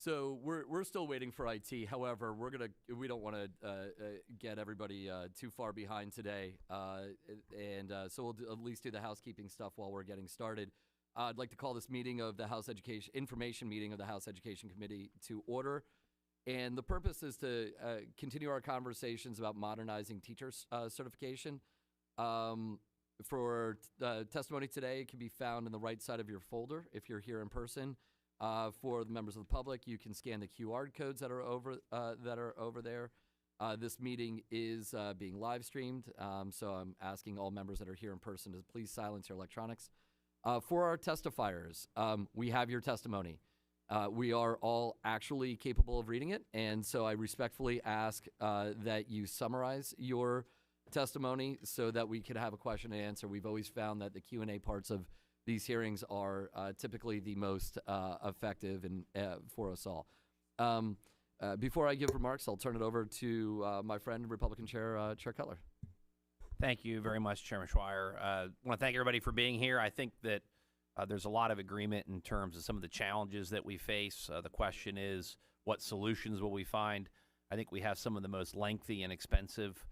So we're still waiting for IT. However, we don't want to get everybody too far behind today, so we'll at least do the housekeeping stuff while we're getting started. I'd like to call this meeting of the House Education Information meeting of the House Education Committee to order, and the purpose is to continue our conversations about modernizing teacher certification. For testimony today, it can be found in the right side of your folder if you're here in person. For the members of the public, you can scan the QR codes that are over there. This meeting is being live streamed, so I'm asking all members that are here in person to please silence your electronics. For our testifiers, we have your testimony. We are all actually capable of reading it, and so I respectfully ask that you summarize your testimony so that we could have a question and answer. We've always found that the Q&A parts of these hearings are typically the most effective and for us all. Before I give remarks, I'll turn it over to my friend, Republican Chair Cutler. Thank you very much, Chairman Schweier. I want to thank everybody for being here. I think that there's a lot of agreement in terms of some of the challenges that we face. The question is, what solutions will we find? I think we have some of the most lengthy and expensive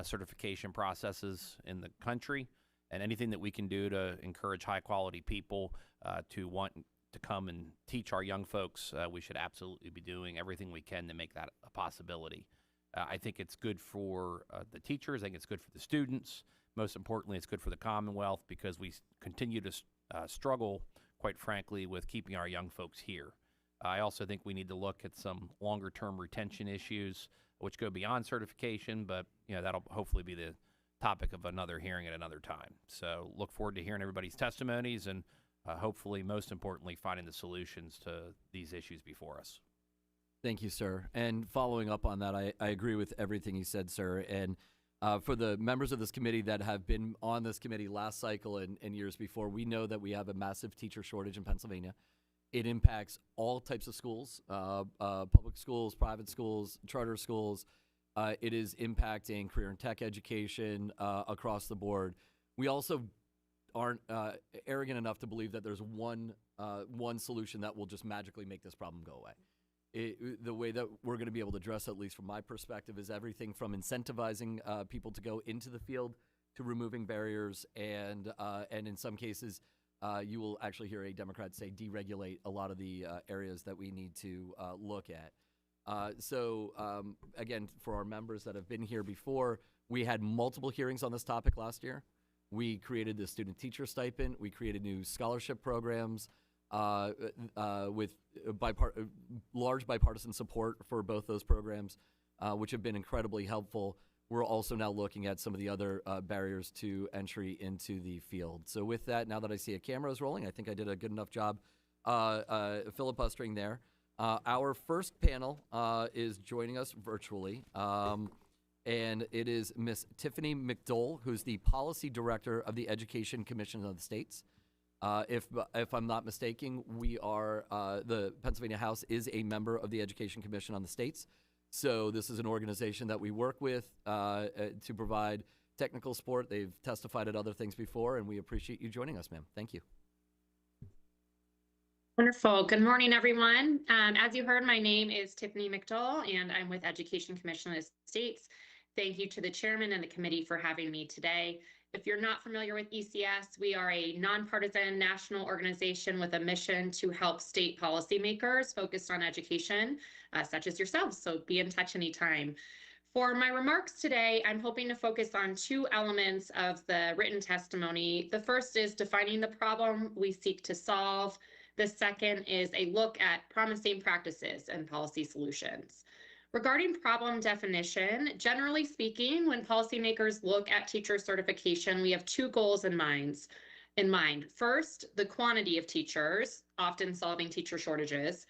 certification processes in the country. And anything that we can do to encourage high-quality people to want to come and teach our young folks, we should absolutely be doing everything we can to make that a possibility. I think it's good for the teachers. I think it's good for the students. Most importantly, it's good for the Commonwealth because we continue to struggle, quite frankly, with keeping our young folks here. I also think we need to look at some longer-term retention issues, which go beyond certification, but that'll hopefully be the topic of another hearing at another time. So look forward to hearing everybody's testimonies and hopefully, most importantly, finding the solutions to these issues before us. Thank you, sir. And following up on that, I agree with everything you said, sir. And for the members of this committee that have been on this committee last cycle and years before, we know that we have a massive teacher shortage in Pennsylvania. It impacts all types of schools, public schools, private schools, charter schools. It is impacting career and tech education across the board. We also aren't arrogant enough to believe that there's one solution that will just magically make this problem go away. The way that we're going to be able to address, at least from my perspective, is everything from incentivizing people to go into the field to removing barriers, and in some cases, you will actually hear a Democrat say deregulate a lot of the areas that we need to look at. Again, for our members that have been here before, we had multiple hearings on this topic last year. We created the student teacher stipend. We created new scholarship programs with large bipartisan support for both those programs, which have been incredibly helpful. We're also now looking at some of the other barriers to entry into the field. So with that, now that I see a camera is rolling, I think I did a good enough job filibustering there. Our first panel is joining us virtually, and it is Miss Tiffany McDole, who's the Policy Director of the Education Commission of the States. If I'm not mistaken, we are the Pennsylvania House is a member of the Education Commission on the States. So this is an organization that we work with to provide technical support. They've testified at other things before, and we appreciate you joining us, ma'am. Thank you. Wonderful. Good morning, everyone. As you heard, my name is Tiffany McDole, and I'm with Education Commission of the States. Thank you to the chairman and the committee for having me today. If you're not familiar with ECS, we are a nonpartisan national organization with a mission to help state policymakers focused on education, such as yourselves. So be in touch anytime. For my remarks today, I'm hoping to focus on two elements of the written testimony. The first is defining the problem we seek to solve. The second is a look at promising practices and policy solutions. Regarding problem definition, generally speaking, when policymakers look at teacher certification, we have two goals in mind. First, the quantity of teachers, often solving teacher shortages.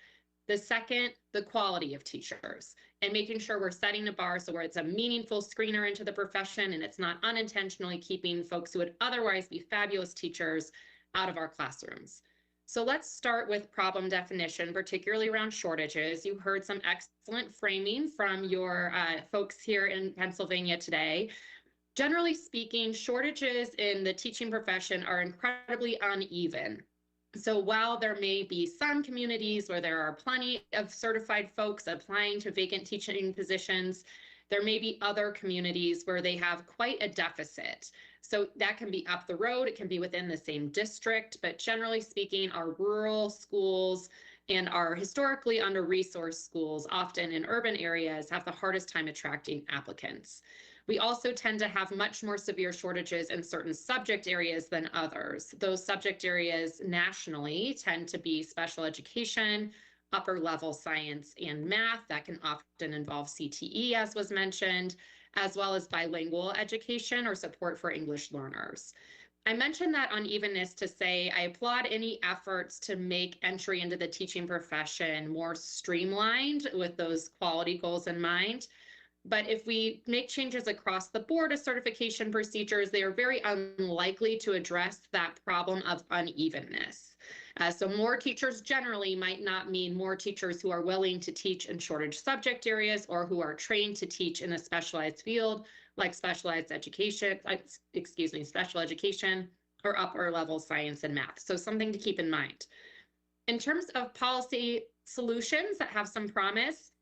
The second, the quality of teachers, and making sure we're setting a bar so where it's a meaningful screener into the profession and it's not unintentionally keeping folks who would otherwise be fabulous teachers out of our classrooms. So let's start with problem definition, particularly around shortages. You heard some excellent framing from your folks here in Pennsylvania today. Generally speaking, shortages in the teaching profession are incredibly uneven. So while there may be some communities where there are plenty of certified folks applying to vacant teaching positions, there may be other communities where they have quite a deficit. So that can be up the road, it can be within the same district, but generally speaking, our rural schools and our historically under-resourced schools, often in urban areas, have the hardest time attracting applicants. We also tend to have much more severe shortages in certain subject areas than others. Those subject areas nationally tend to be special education, upper level science and math. That can often involve CTE, as was mentioned, as well as bilingual education or support for English learners. I mentioned that unevenness to say I applaud any efforts to make entry into the teaching profession more streamlined with those quality goals in mind. But if we make changes across the board to certification procedures, they are very unlikely to address that problem of unevenness. So more teachers generally might not mean more teachers who are willing to teach in shortage subject areas or who are trained to teach in a specialized field like specialized education, special education or upper level science and math. So something to keep in mind. In terms of policy solutions that have some promise,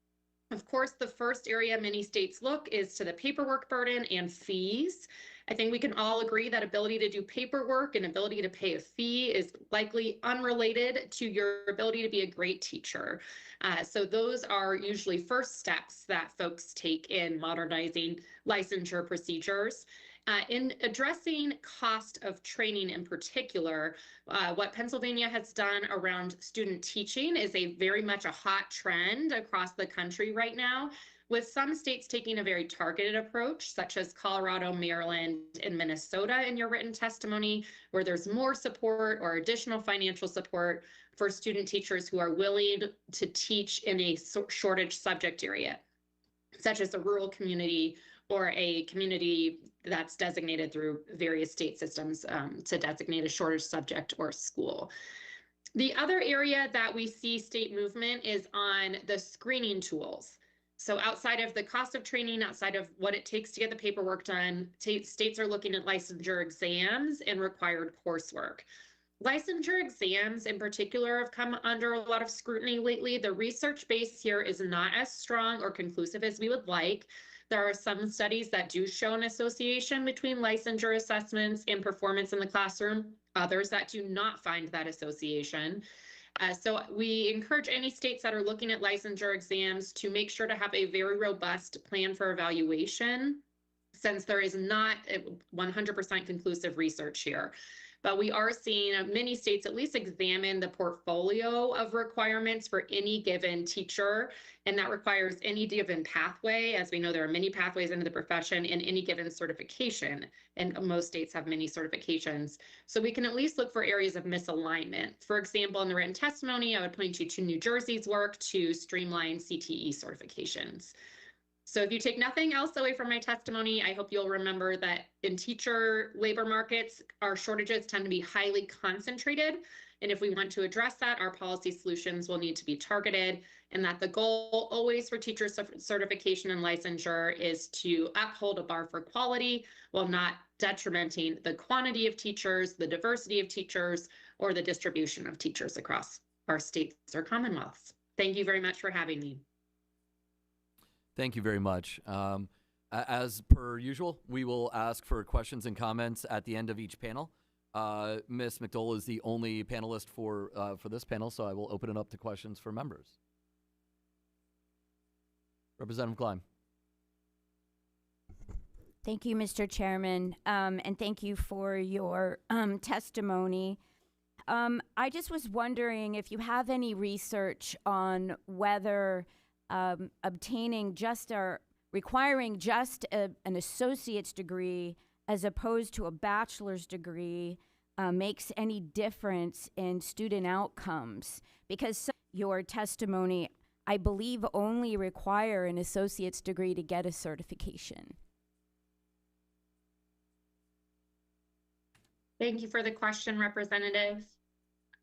of course, the first area many states look is to the paperwork burden and fees. I think we can all agree that ability to do paperwork and ability to pay a fee is likely unrelated to your ability to be a great teacher. So those are usually first steps that folks take in modernizing licensure procedures. In addressing cost of training in particular, what Pennsylvania has done around student teaching is a very much a hot trend across the country right now, with some states taking a very targeted approach, such as Colorado, Maryland, and Minnesota in your written testimony, where there's more support or additional financial support for student teachers who are willing to teach in a shortage subject area, such as a rural community or a community that's designated through various state systems to designate a shortage subject or school. The other area that we see state movement is on the screening tools. So outside of the cost of training, outside of what it takes to get the paperwork done, states are looking at licensure exams and required coursework. Licensure exams in particular have come under a lot of scrutiny lately. The research base here is not as strong or conclusive as we would like. There are some studies that do show an association between licensure assessments and performance in the classroom, others that do not find that association. So we encourage any states that are looking at licensure exams to make sure to have a very robust plan for evaluation, since there is not 100% conclusive research here. But we are seeing many states at least examine the portfolio of requirements for any given teacher, and that requires any given pathway. As we know, there are many pathways into the profession and any given certification, and most states have many certifications. So we can at least look for areas of misalignment. For example, in the written testimony, I would point you to New Jersey's work to streamline CTE certifications. So if you take nothing else away from my testimony, I hope you'll remember that in teacher labor markets, our shortages tend to be highly concentrated. And if we want to address that, our policy solutions will need to be targeted, and that the goal always for teacher certification and licensure is to uphold a bar for quality while not detrimenting the quantity of teachers, the diversity of teachers, or the distribution of teachers across our states or commonwealths. Thank you very much for having me. Thank you very much. As per usual, we will ask for questions and comments at the end of each panel. Ms. McDole is the only panelist for this panel, so I will open it up to questions for members. Representative Gleim. Thank you, Mr. Chairman, and thank you for your testimony. I just was wondering if you have any research on whether requiring just an associate's degree as opposed to a bachelor's degree makes any difference in student outcomes, because your testimony, I believe, only require an associate's degree to get a certification. Thank you for the question, Representative.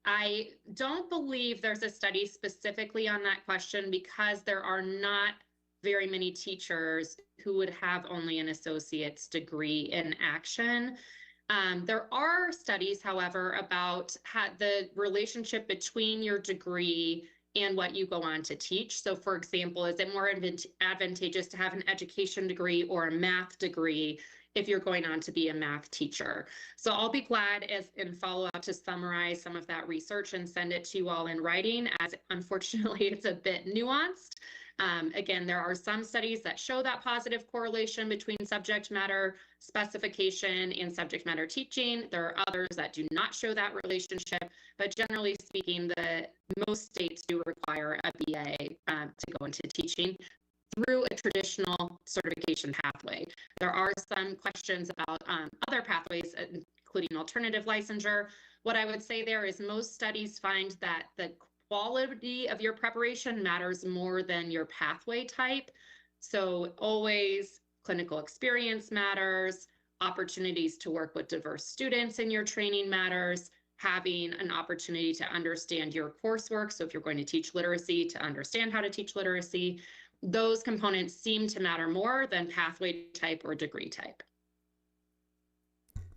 I don't believe there's a study specifically on that question because there are not very many teachers who would have only an associate's degree in action. There are studies, however, about the relationship between your degree and what you go on to teach. So for example, is it more advantageous to have an education degree or a math degree if you're going on to be a math teacher? So I'll be glad in follow-up to summarize some of that research and send it to you all in writing, as unfortunately it's a bit nuanced. Again, there are some studies that show that positive correlation between subject matter specification and subject matter teaching. There are others that do not show that relationship, but generally speaking, most states do require a BA to go into teaching through a traditional certification pathway. There are some questions about other pathways, including alternative licensure. What I would say there is most studies find that the quality of your preparation matters more than your pathway type. So always clinical experience matters, opportunities to work with diverse students in your training matters, having an opportunity to understand your coursework. So if you're going to teach literacy, to understand how to teach literacy, those components seem to matter more than pathway type or degree type.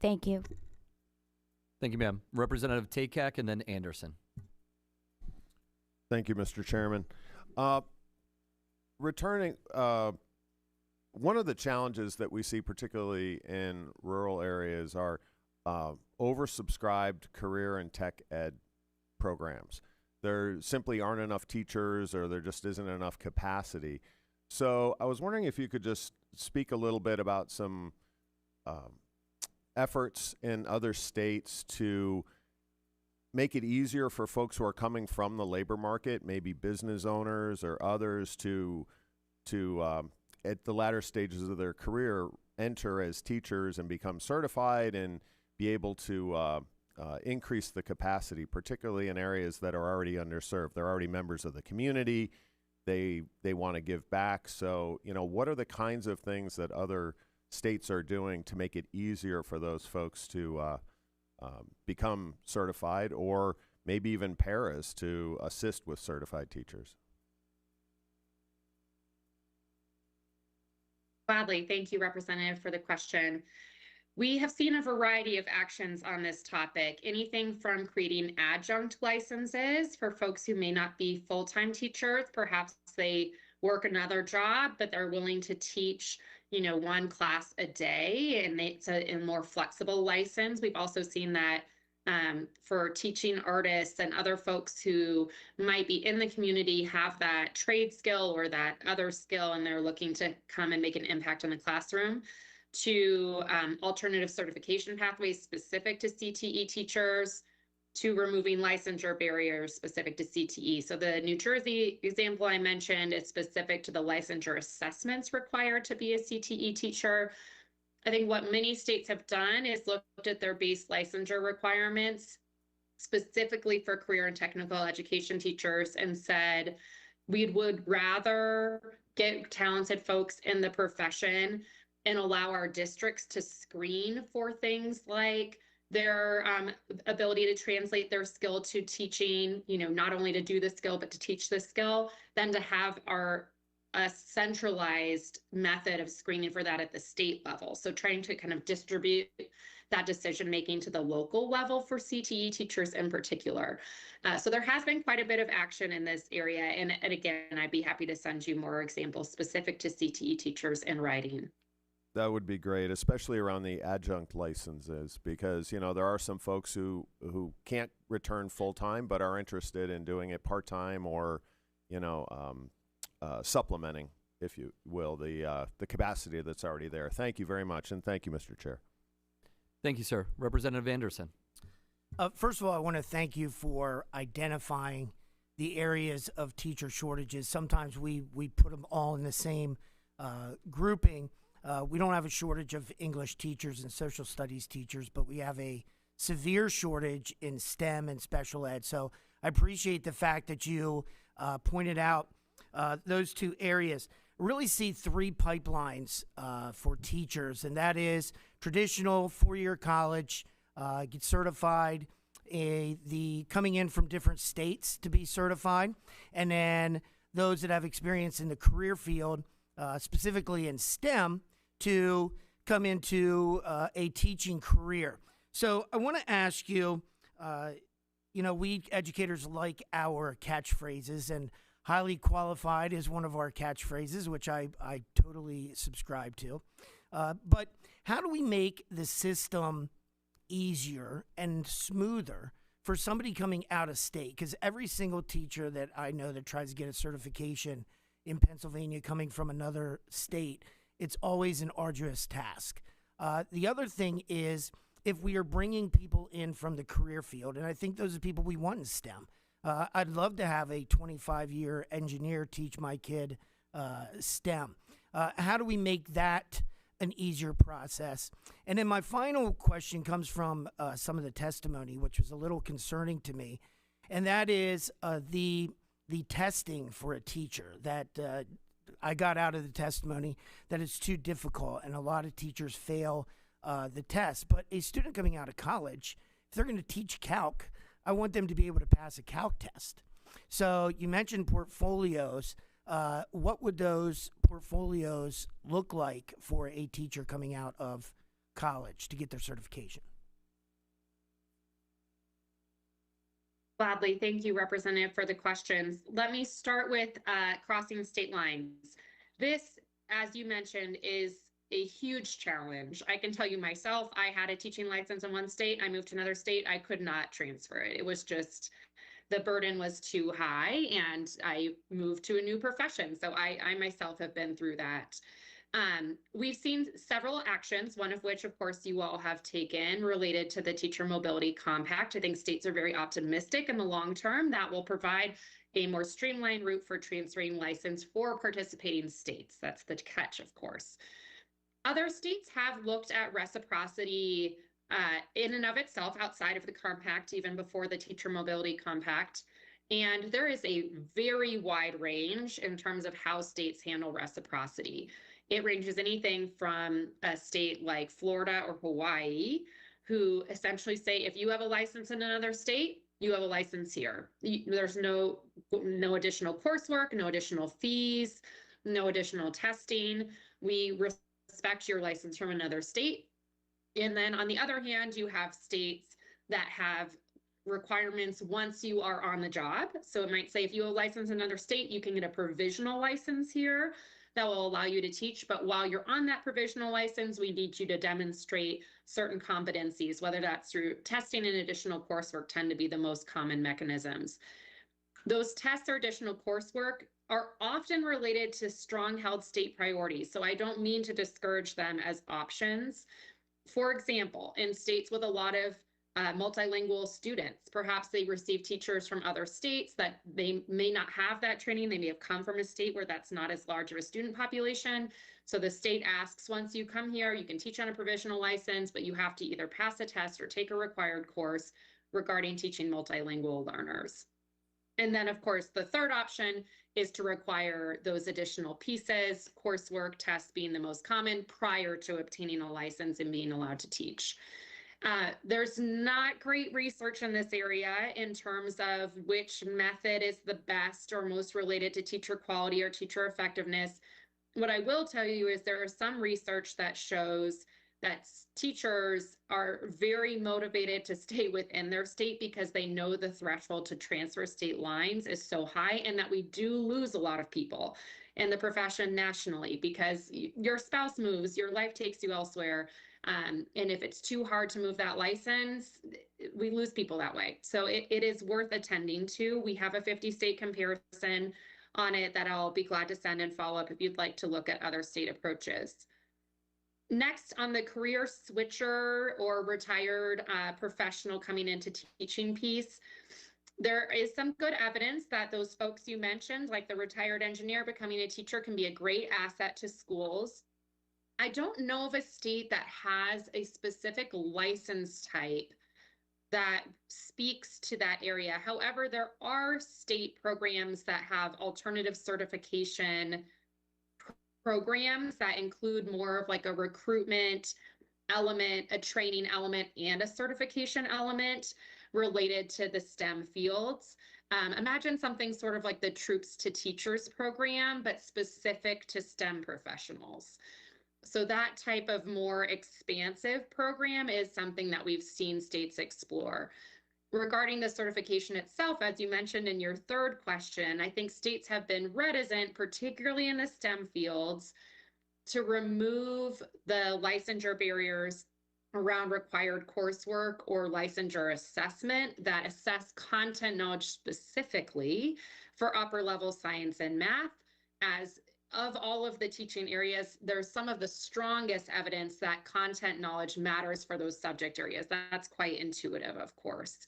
Thank you. Thank you, ma'am. Representative Takak and then Anderson. Thank you, Mr. Chairman. Returning, one of the challenges that we see particularly in rural areas are oversubscribed career and tech ed programs. There simply aren't enough teachers, or there just isn't enough capacity. So I was wondering if you could just speak a little bit about some efforts in other states to make it easier for folks who are coming from the labor market, maybe business owners or others, to at the latter stages of their career enter as teachers and become certified and be able to increase the capacity, particularly in areas that are already underserved. They're already members of the community. They want to give back. So, what are the kinds of things that other states are doing to make it easier for those folks to become certified, or maybe even paras to assist with certified teachers? Gladly. Thank you, Representative, for the question. We have seen a variety of actions on this topic, anything from creating adjunct licenses for folks who may not be full-time teachers. Perhaps they work another job, but they're willing to teach, one class a day, and it's a more flexible license. We've also seen that for teaching artists and other folks who might be in the community, have that trade skill or that other skill, and they're looking to come and make an impact in the classroom, to alternative certification pathways specific to CTE teachers, to removing licensure barriers specific to CTE. So the New Jersey example I mentioned is specific to the licensure assessments required to be a CTE teacher. I think what many states have done is looked at their base licensure requirements specifically for career and technical education teachers and said, we would rather get talented folks in the profession and allow our districts to screen for things like their ability to translate their skill to teaching, not only to do the skill, but to teach the skill, than to have a centralized method of screening for that at the state level. So trying to kind of distribute that decision-making to the local level for CTE teachers in particular. So there has been quite a bit of action in this area. And again, I'd be happy to send you more examples specific to CTE teachers in writing. That would be great, especially around the adjunct licenses, because, there are some folks who can't return full-time but are interested in doing it part-time or, supplementing, if you will, the capacity that's already there. Thank you very much, and thank you, Mr. Chair. Thank you, sir. Representative Anderson. First of all, I want to thank you for identifying the areas of teacher shortages. Sometimes we put them all in the same grouping. We don't have a shortage of English teachers and social studies teachers, but we have a severe shortage in STEM and special ed. So I appreciate the fact that you pointed out those two areas. I really see three pipelines for teachers, and that is traditional four-year college, get certified, the coming in from different states to be certified, and then those that have experience in the career field, specifically in STEM, to come into a teaching career. So I want to ask you, we educators like our catchphrases, and highly qualified is one of our catchphrases, which I totally subscribe to. But how do we make the system easier and smoother for somebody coming out of state? Because every single teacher that I know that tries to get a certification in Pennsylvania coming from another state, it's always an arduous task. The other thing is, if we are bringing people in from the career field, and I think those are people we want in STEM. I'd love to have a 25-year engineer teach my kid STEM. How do we make that an easier process? And then my final question comes from some of the testimony, which was a little concerning to me, and that is the testing for a teacher. That I got out of the testimony that it's too difficult, and a lot of teachers fail the test. But a student coming out of college, if they're going to teach calc, I want them to be able to pass a calc test. So you mentioned portfolios. What would those portfolios look like for a teacher coming out of college to get their certification? Gladly. Thank you, Representative, for the questions. Let me start with crossing state lines. This, as you mentioned, is a huge challenge. I can tell you myself, I had a teaching license in one state. I moved to another state. I could not transfer it. It was just, the burden was too high, and I moved to a new profession. So I myself have been through that. We've seen several actions, one of which, of course, you all have taken related to the Teacher Mobility Compact. I think states are very optimistic in the long term that will provide a more streamlined route for transferring license for participating states. That's the catch, of course. Other states have looked at reciprocity in and of itself outside of the compact, even before the Teacher Mobility Compact. And there is a very wide range in terms of how states handle reciprocity. It ranges anything from a state like Florida or Hawaii, who essentially say, if you have a license in another state, you have a license here. There's no additional coursework, no additional fees, no additional testing. We respect your license from another state. And then on the other hand, you have states that have requirements once you are on the job. So it might say, if you have a license in another state, you can get a provisional license here that will allow you to teach. But while you're on that provisional license, we need you to demonstrate certain competencies, whether that's through testing and additional coursework tend to be the most common mechanisms. Those tests or additional coursework are often related to strong held state priorities. So I don't mean to discourage them as options. For example, in states with a lot of multilingual students, perhaps they receive teachers from other states that they may not have that training. They may have come from a state where that's not as large of a student population. So the state asks, once you come here, you can teach on a provisional license, but you have to either pass a test or take a required course regarding teaching multilingual learners. And then, of course, the third option is to require those additional pieces, coursework, tests being the most common, prior to obtaining a license and being allowed to teach. There's not great research in this area in terms of which method is the best or most related to teacher quality or teacher effectiveness. What I will tell you is there is some research that shows that teachers are very motivated to stay within their state because they know the threshold to transfer state lines is so high, and that we do lose a lot of people in the profession nationally because your spouse moves, your life takes you elsewhere. And if it's too hard to move that license, we lose people that way. So it is worth attending to. We have a 50-state comparison on it that I'll be glad to send and follow up if you'd like to look at other state approaches. Next, on the career switcher or retired professional coming into teaching piece, there is some good evidence that those folks you mentioned, like the retired engineer becoming a teacher, can be a great asset to schools. I don't know of a state that has a specific license type that speaks to that area. However, there are state programs that have alternative certification programs that include more of like a recruitment element, a training element, and a certification element related to the STEM fields. Imagine something sort of like the Troops to Teachers program, but specific to STEM professionals. So that type of more expansive program is something that we've seen states explore. Regarding the certification itself, as you mentioned in your third question, I think states have been reticent, particularly in the STEM fields, to remove the licensure barriers around required coursework or licensure assessment that assess content knowledge specifically for upper level science and math. As of all of the teaching areas, there's some of the strongest evidence that content knowledge matters for those subject areas. That's quite intuitive, of course.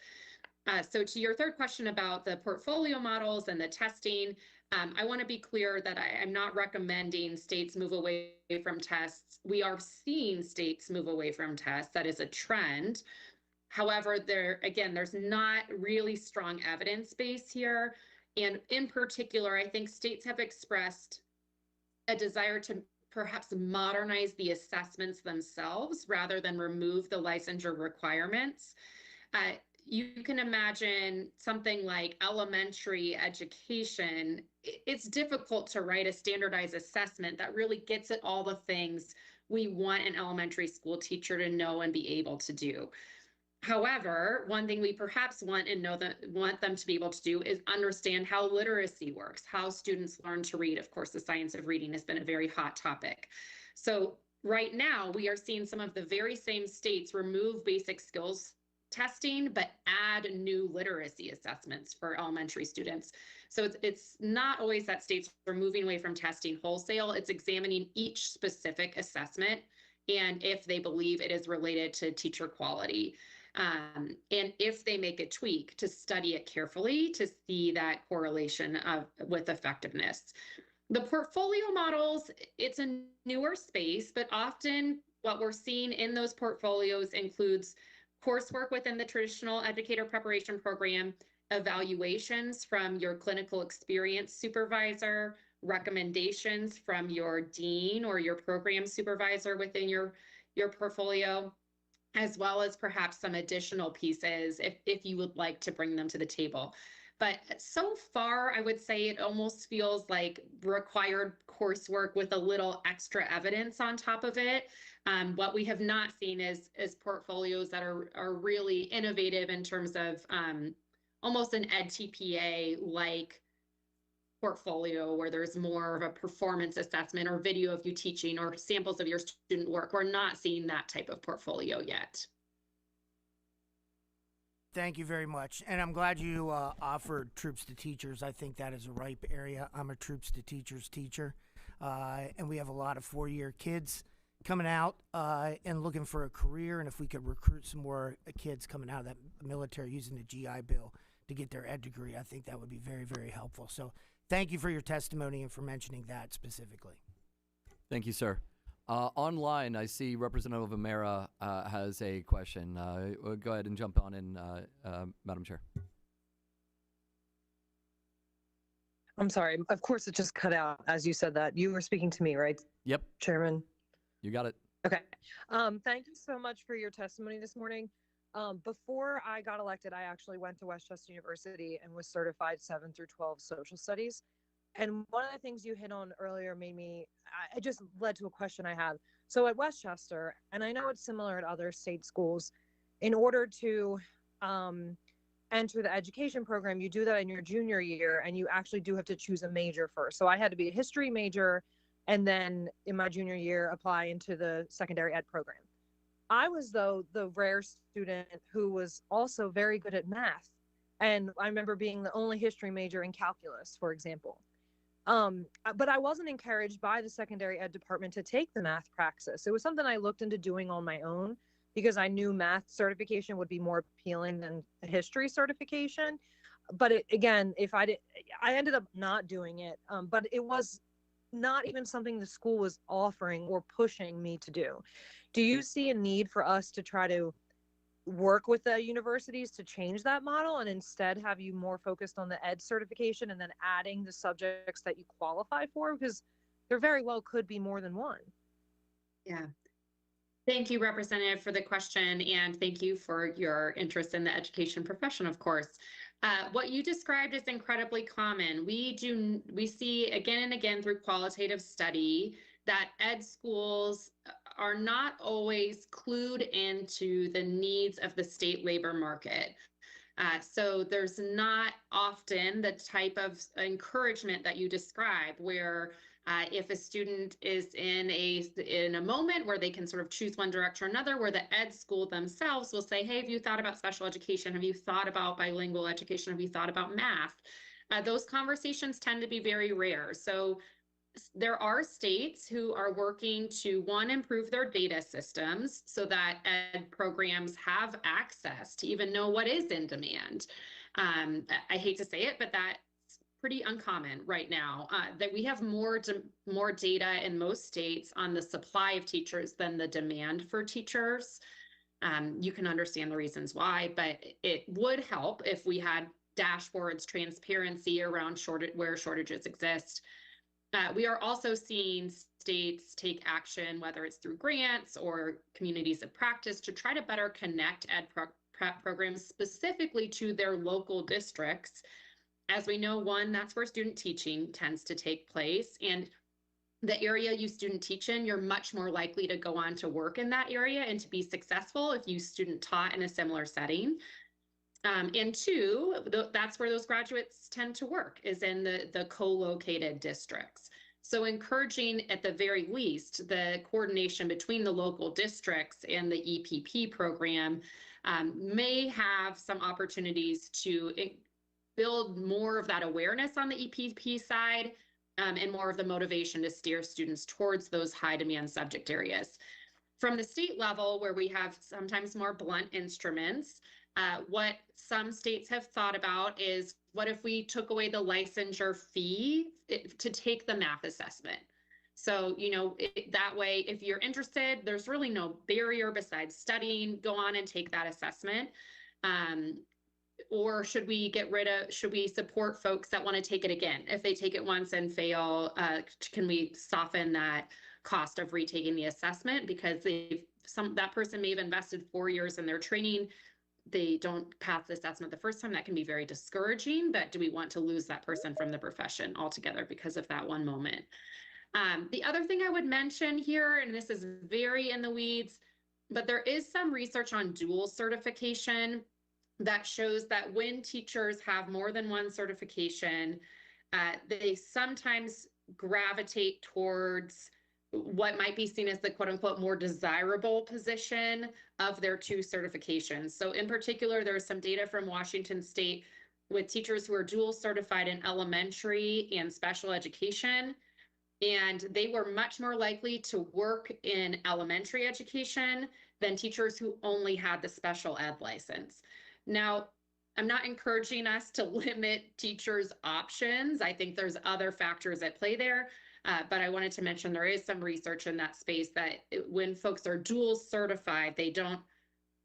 So to your third question about the portfolio models and the testing, I want to be clear that I'm not recommending states move away from tests. We are seeing states move away from tests. That is a trend. However, there's not really strong evidence base here. And in particular, I think states have expressed a desire to perhaps modernize the assessments themselves rather than remove the licensure requirements. You can imagine something like elementary education. It's difficult to write a standardized assessment that really gets at all the things we want an elementary school teacher to know and be able to do. However, one thing we perhaps want them to be able to do is understand how literacy works, how students learn to read. Of course, the science of reading has been a very hot topic. So right now, we are seeing some of the very same states remove basic skills testing, but add new literacy assessments for elementary students. So it's not always that states are moving away from testing wholesale. It's examining each specific assessment and if they believe it is related to teacher quality. And if they make a tweak, to study it carefully to see that correlation with effectiveness. The portfolio models, it's a newer space, but often what we're seeing in those portfolios includes coursework within the traditional educator preparation program, evaluations from your clinical experience supervisor, recommendations from your dean or your program supervisor within your portfolio, as well as perhaps some additional pieces if you would like to bring them to the table. But so far, I would say it almost feels like required coursework with a little extra evidence on top of it. What we have not seen is portfolios that are really innovative in terms of almost an EdTPA-like portfolio where there's more of a performance assessment or video of you teaching or samples of your student work. We're not seeing that type of portfolio yet. Thank you very much. And I'm glad you offered Troops to Teachers. I think that is a ripe area. I'm a Troops to Teachers teacher. And we have a lot of four-year kids coming out and looking for a career. And if we could recruit some more kids coming out of that military using the GI Bill to get their ed degree, I think that would be very, very helpful. So thank you for your testimony and for mentioning that specifically. Thank you, sir. Online, I see Representative Amera has a question. We'll go ahead and jump on in, Madam Chair. I'm sorry. Of course, it just cut out as you said that. You were speaking to me, right? Yep. Chairman? You got it. Okay. Thank you so much for your testimony this morning. Before I got elected, I actually went to Westchester University and was certified 7 through 12 social studies. And one of the things you hit on earlier it just led to a question I have. So at Westchester, and I know it's similar at other state schools, in order to enter the education program, you do that in your junior year, and you actually do have to choose a major first. So I had to be a history major, and then in my junior year, apply into the secondary ed program. I was, though, the rare student who was also very good at math. And I remember being the only history major in calculus, for example. But I wasn't encouraged by the secondary ed department to take the math praxis. It was something I looked into doing on my own because I knew math certification would be more appealing than a history certification. But I ended up not doing it. But it was not even something the school was offering or pushing me to do. Do you see a need for us to try to work with the universities to change that model and instead have you more focused on the ed certification and then adding the subjects that you qualify for? Because there very well could be more than one. Yeah. Thank you, Representative, for the question, and thank you for your interest in the education profession, of course. What you described is incredibly common. We see again and again through qualitative study that ed schools are not always clued into the needs of the state labor market. So there's not often the type of encouragement that you describe where if a student is in a moment where they can sort of choose one direction or another, where the ed school themselves will say, hey, have you thought about special education? Have you thought about bilingual education? Have you thought about math? Those conversations tend to be very rare. So there are states who are working to, one, improve their data systems so that ed programs have access to even know what is in demand. I hate to say it, but that's pretty uncommon right now, that we have more data in most states on the supply of teachers than the demand for teachers. You can understand the reasons why, but it would help if we had dashboards, transparency around where shortages exist. We are also seeing states take action, whether it's through grants or communities of practice, to try to better connect ed prep programs specifically to their local districts. As we know, one, that's where student teaching tends to take place. And the area you student teach in, you're much more likely to go on to work in that area and to be successful if you student taught in a similar setting. And two, that's where those graduates tend to work, is in the co-located districts. So encouraging, at the very least, the coordination between the local districts and the EPP program may have some opportunities to build more of that awareness on the EPP side, and more of the motivation to steer students towards those high demand subject areas. From the state level, where we have sometimes more blunt instruments, what some states have thought about is, what if we took away the licensure fee to take the math assessment? So, that way, if you're interested, there's really no barrier besides studying. Go on and take that assessment. Or should we support folks that want to take it again? If they take it once and fail, can we soften that cost of retaking the assessment? Because that person may have invested 4 years in their training. They don't pass the assessment the first time. That can be very discouraging, but do we want to lose that person from the profession altogether because of that one moment? The other thing I would mention here, and this is very in the weeds, but there is some research on dual certification that shows that when teachers have more than one certification, they sometimes gravitate towards what might be seen as the quote unquote more desirable position of their two certifications. So in particular, there's some data from Washington State with teachers who are dual certified in elementary and special education. And they were much more likely to work in elementary education than teachers who only had the special ed license. Now, I'm not encouraging us to limit teachers' options. I think there's other factors at play there. But I wanted to mention there is some research in that space that when folks are dual certified, they don't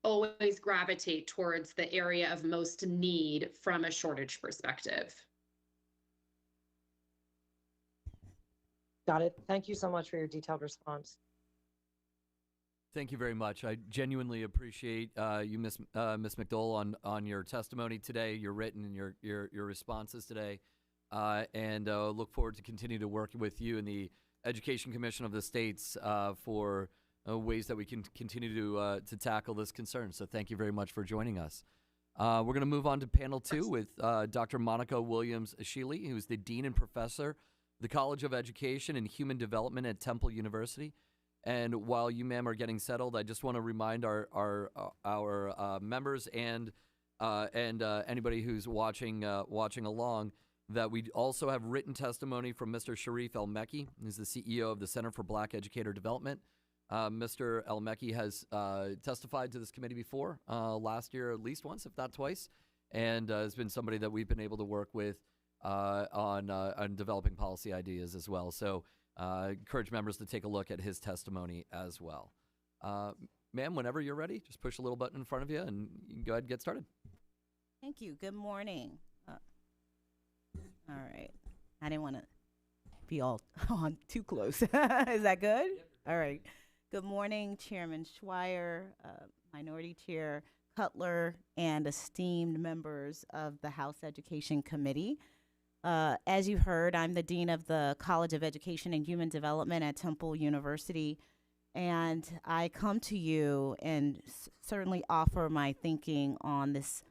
always gravitate towards the area of most need from a shortage perspective. Got it. Thank you so much for your detailed response. Thank you very much. I genuinely appreciate you, Ms. McDowell, on your testimony today, your written and your responses today, and look forward to continue to work with you and the Education Commission of the states for ways that we can continue to tackle this concern. So thank you very much for joining us. We're going to move on to panel 2 with Dr. Monica Williams-Shealy, who's the Dean and Professor of the College of Education and Human Development at Temple University. And while you, ma'am, are getting settled, I just want to remind our members and anybody who's watching along that we also have written testimony from Mr. Sharif El-Mekki, who's the CEO of the Center for Black Educator Development. Mr. El-Mekki has testified to this committee before, last year at least once, if not twice, and has been somebody that we've been able to work with on developing policy ideas as well. So encourage members to take a look at his testimony as well. Ma'am, whenever you're ready, just push a little button in front of you and you can go ahead and get started. Thank you. Good morning. All right. I didn't want to be all on too close. Is that good? Yep. All right. Good morning, Chairman Schweier, Minority Chair Cutler, and esteemed members of the House Education Committee. As you heard, I'm the Dean of the College of Education and Human Development at Temple University. And I come to you and certainly offer my thinking on this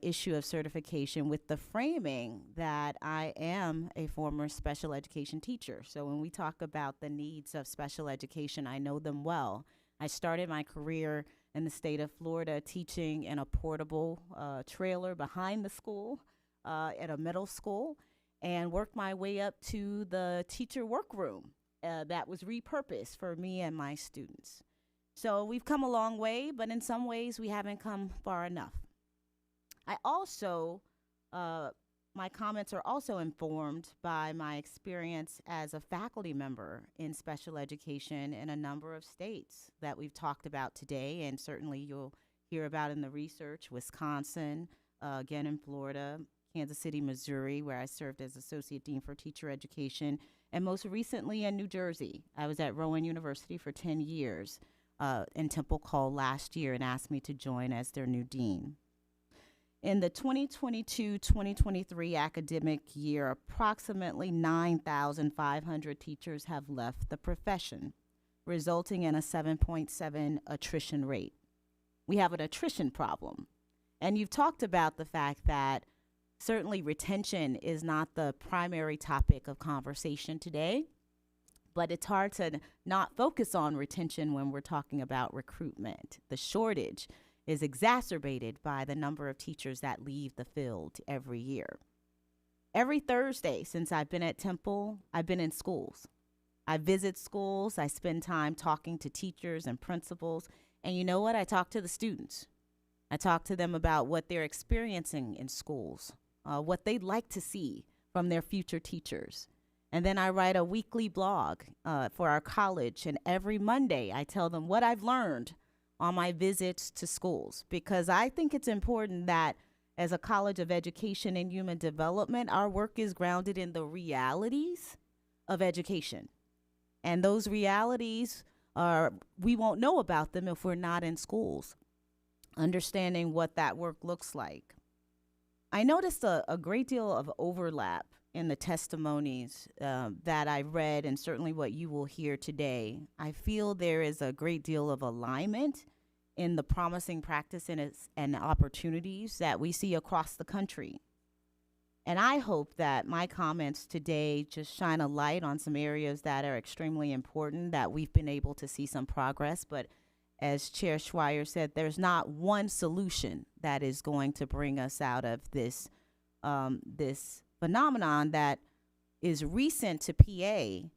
issue of certification with the framing that I am a former special education teacher. So when we talk about the needs of special education, I know them well. I started my career in the state of Florida teaching in a portable trailer behind the school at a middle school, and worked my way up to the teacher workroom that was repurposed for me and my students. So we've come a long way, but in some ways we haven't come far enough. I also, my comments are also informed by my experience as a faculty member in special education in a number of states that we've talked about today, and certainly you'll hear about in the research: Wisconsin, again in Florida, Kansas City, Missouri, where I served as Associate Dean for Teacher Education, and most recently in New Jersey. I was at Rowan University for 10 years, and Temple called last year and asked me to join as their new dean. In the 2022-2023 academic year, approximately 9,500 teachers have left the profession, resulting in a 7.7 attrition rate. We have an attrition problem. And you've talked about the fact that certainly retention is not the primary topic of conversation today, but it's hard to not focus on retention when we're talking about recruitment. The shortage is exacerbated by the number of teachers that leave the field every year. Every Thursday since I've been at Temple, I've been in schools. I visit schools, I spend time talking to teachers and principals, and you know what? I talk to the students. I talk to them about what they're experiencing in schools, what they'd like to see from their future teachers. And then I write a weekly blog for our college, and every Monday I tell them what I've learned on my visits to schools, because I think it's important that as a College of Education and Human Development, our work is grounded in the realities of education. And those realities we won't know about them if we're not in schools, understanding what that work looks like. I noticed a great deal of overlap in the testimonies that I read, and certainly what you will hear today. I feel there is a great deal of alignment in the promising practice and opportunities that we see across the country. And I hope that my comments today just shine a light on some areas that are extremely important, that we've been able to see some progress. But as Chair Schweier said, there's not one solution that is going to bring us out of this phenomenon that is recent to PA,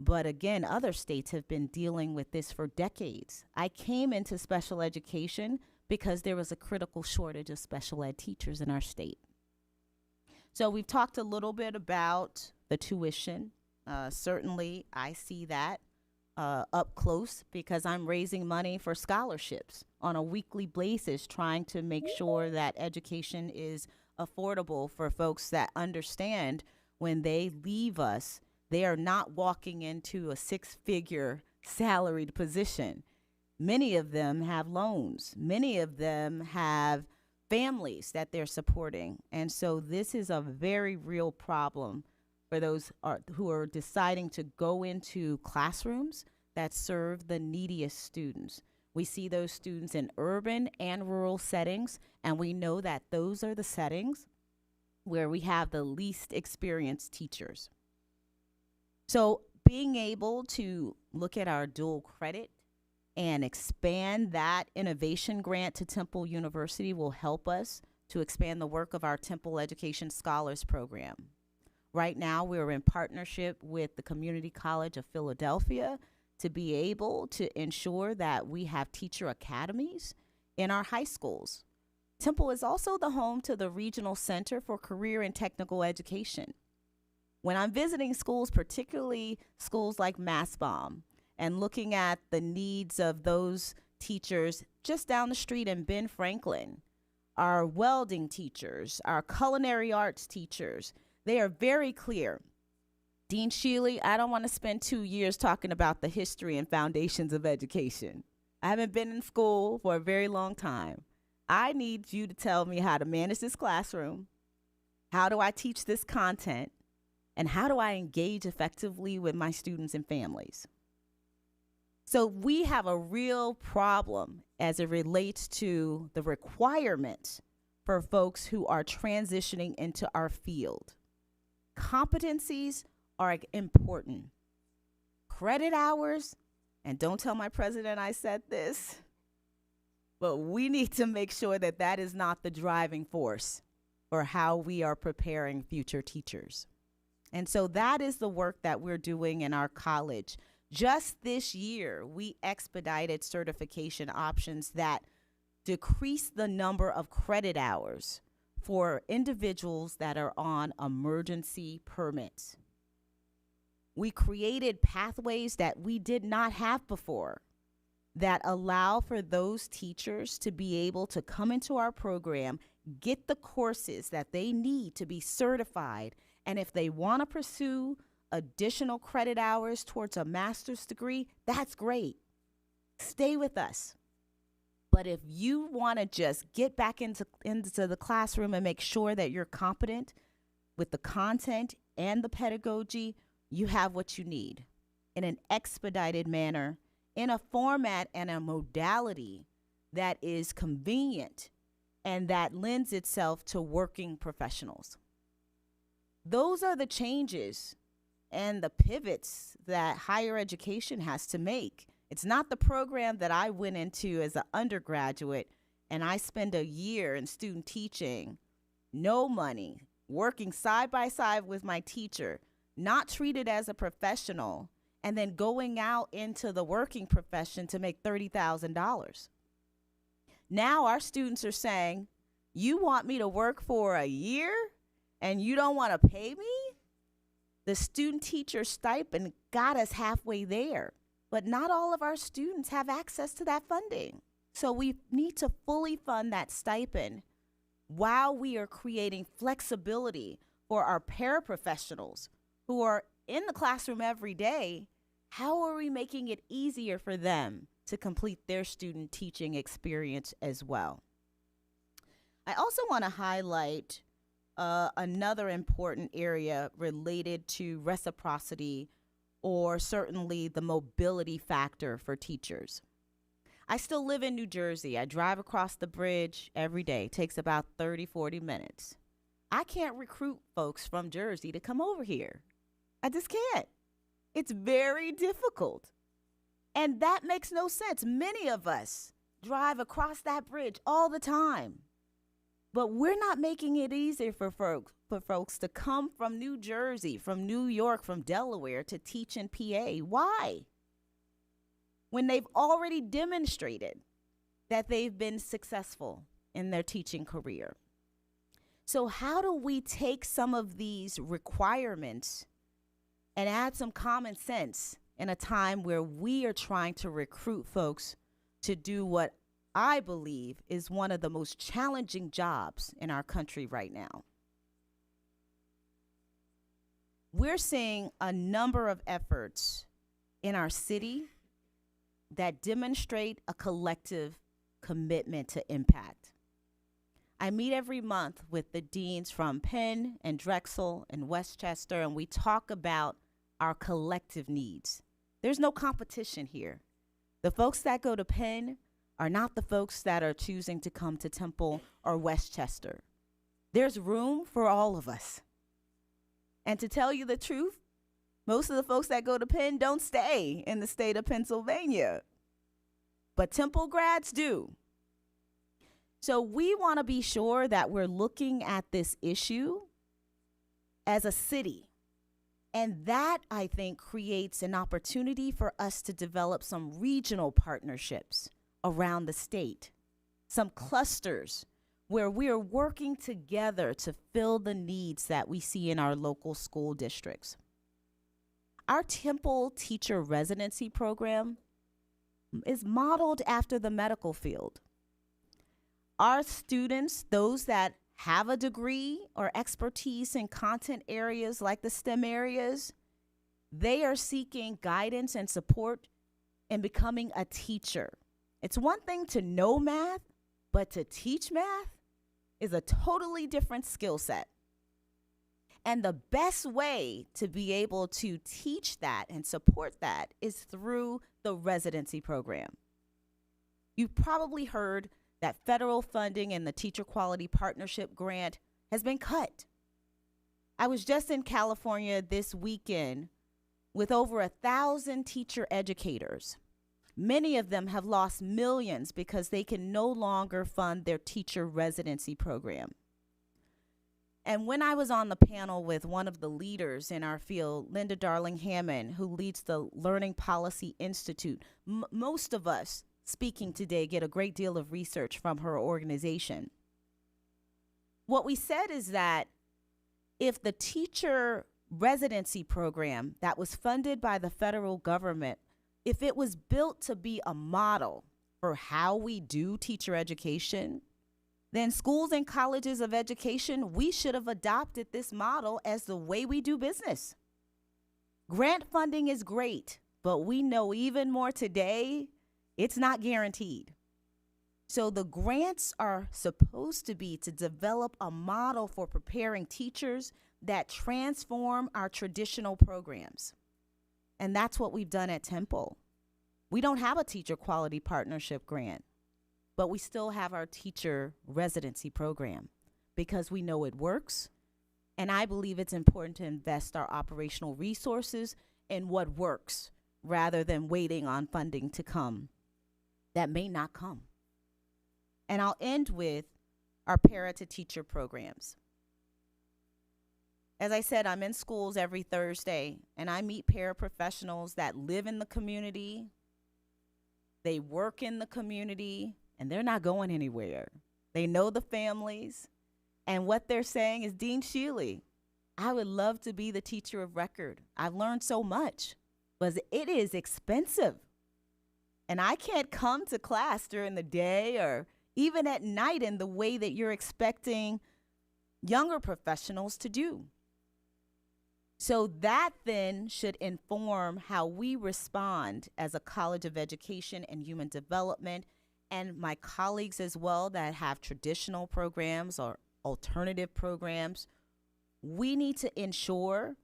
but again, other states have been dealing with this for decades. I came into special education because there was a critical shortage of special ed teachers in our state. So we've talked a little bit about the tuition. Certainly, I see that up close because I'm raising money for scholarships on a weekly basis, trying to make sure that education is affordable for folks that understand when they leave us, they are not walking into a six-figure salaried position. Many of them have loans. Many of them have families that they're supporting. And so this is a very real problem for those who are deciding to go into classrooms that serve the neediest students. We see those students in urban and rural settings, and we know that those are the settings where we have the least experienced teachers. So being able to look at our dual credit and expand that innovation grant to Temple University will help us to expand the work of our Temple Education Scholars Program. Right now, we're in partnership with the Community College of Philadelphia to be able to ensure that we have teacher academies in our high schools. Temple is also the home to the Regional Center for Career and Technical Education. When I'm visiting schools, particularly schools like Mastbaum, and looking at the needs of those teachers just down the street in Ben Franklin, our welding teachers, our culinary arts teachers, they are very clear. Dean Shealy, I don't want to spend 2 years talking about the history and foundations of education. I haven't been in school for a very long time. I need you to tell me how to manage this classroom, How do I teach this content? And how do I engage effectively with my students and families? So we have a real problem as it relates to the requirements for folks who are transitioning into our field. Competencies are important. Credit hours, and don't tell my president I said this, but we need to make sure that that is not the driving force for how we are preparing future teachers. And so that is the work that we're doing in our college. Just this year, we expedited certification options that decrease the number of credit hours for individuals that are on emergency permits. We created pathways that we did not have before that allow for those teachers to be able to come into our program, get the courses that they need to be certified, and if they want to pursue additional credit hours towards a master's degree, that's great. Stay with us. But if you want to just get back into the classroom and make sure that you're competent with the content and the pedagogy, you have what you need in an expedited manner, in a format and a modality that is convenient and that lends itself to working professionals. Those are the changes and the pivots that higher education has to make. It's not the program that I went into as an undergraduate and I spend a year in student teaching, no money, working side by side with my teacher, not treated as a professional, and then going out into the working profession to make $30,000. Now our students are saying, you want me to work for a year and you don't want to pay me? The student teacher stipend got us halfway there, but not all of our students have access to that funding. So we need to fully fund that stipend while we are creating flexibility for our paraprofessionals who are in the classroom every day. How are we making it easier for them to complete their student teaching experience as well? I also want to highlight another important area related to reciprocity, or certainly the mobility factor for teachers. I still live in New Jersey. I drive across the bridge every day. It takes about 30, 40 minutes. I can't recruit folks from Jersey to come over here. I just can't. It's very difficult. And that makes no sense. Many of us drive across that bridge all the time. But we're not making it easier for folks to come from New Jersey, from New York, from Delaware to teach in PA. Why? When they've already demonstrated that they've been successful in their teaching career. So how do we take some of these requirements and add some common sense in a time where we are trying to recruit folks to do what I believe is one of the most challenging jobs in our country right now? We're seeing a number of efforts in our city that demonstrate a collective commitment to impact. I meet every month with the deans from Penn and Drexel and Westchester, and we talk about our collective needs. There's no competition here. The folks that go to Penn are not the folks that are choosing to come to Temple or Westchester. There's room for all of us. And to tell you the truth, most of the folks that go to Penn don't stay in the state of Pennsylvania, but Temple grads do. So we want to be sure that we're looking at this issue as a city. And that, I think, creates an opportunity for us to develop some regional partnerships around the state, some clusters where we are working together to fill the needs that we see in our local school districts. Our Temple Teacher Residency Program is modeled after the medical field. Our students, those that have a degree or expertise in content areas like the STEM areas, they are seeking guidance and support in becoming a teacher. It's one thing to know math, but to teach math is a totally different skill set. And the best way to be able to teach that and support that is through the residency program. You've probably heard that federal funding and the Teacher Quality Partnership Grant has been cut. I was just in California this weekend with over 1,000 teacher educators. Many of them have lost millions because they can no longer fund their teacher residency program. And when I was on the panel with one of the leaders in our field, Linda Darling Hammond, who leads the Learning Policy Institute, most of us speaking today get a great deal of research from her organization. What we said is that if the teacher residency program that was funded by the federal government, if it was built to be a model for how we do teacher education, then schools and colleges of education, we should have adopted this model as the way we do business. Grant funding is great, but we know even more today, it's not guaranteed. So the grants are supposed to be to develop a model for preparing teachers that transform our traditional programs. And that's what we've done at Temple. We don't have a teacher quality partnership grant, but we still have our teacher residency program because we know it works. And I believe it's important to invest our operational resources in what works rather than waiting on funding to come that may not come. And I'll end with our para-to-teacher programs. As I said, I'm in schools every Thursday, and I meet paraprofessionals that live in the community, they work in the community, and they're not going anywhere. They know the families, and what they're saying is, Dean Shealy, I would love to be the teacher of record. I've learned so much, but it is expensive. And I can't come to class during the day or even at night in the way that you're expecting younger professionals to do. So that then should inform how we respond as a College of Education and Human Development, and my colleagues as well that have traditional programs or alternative programs. We need to ensure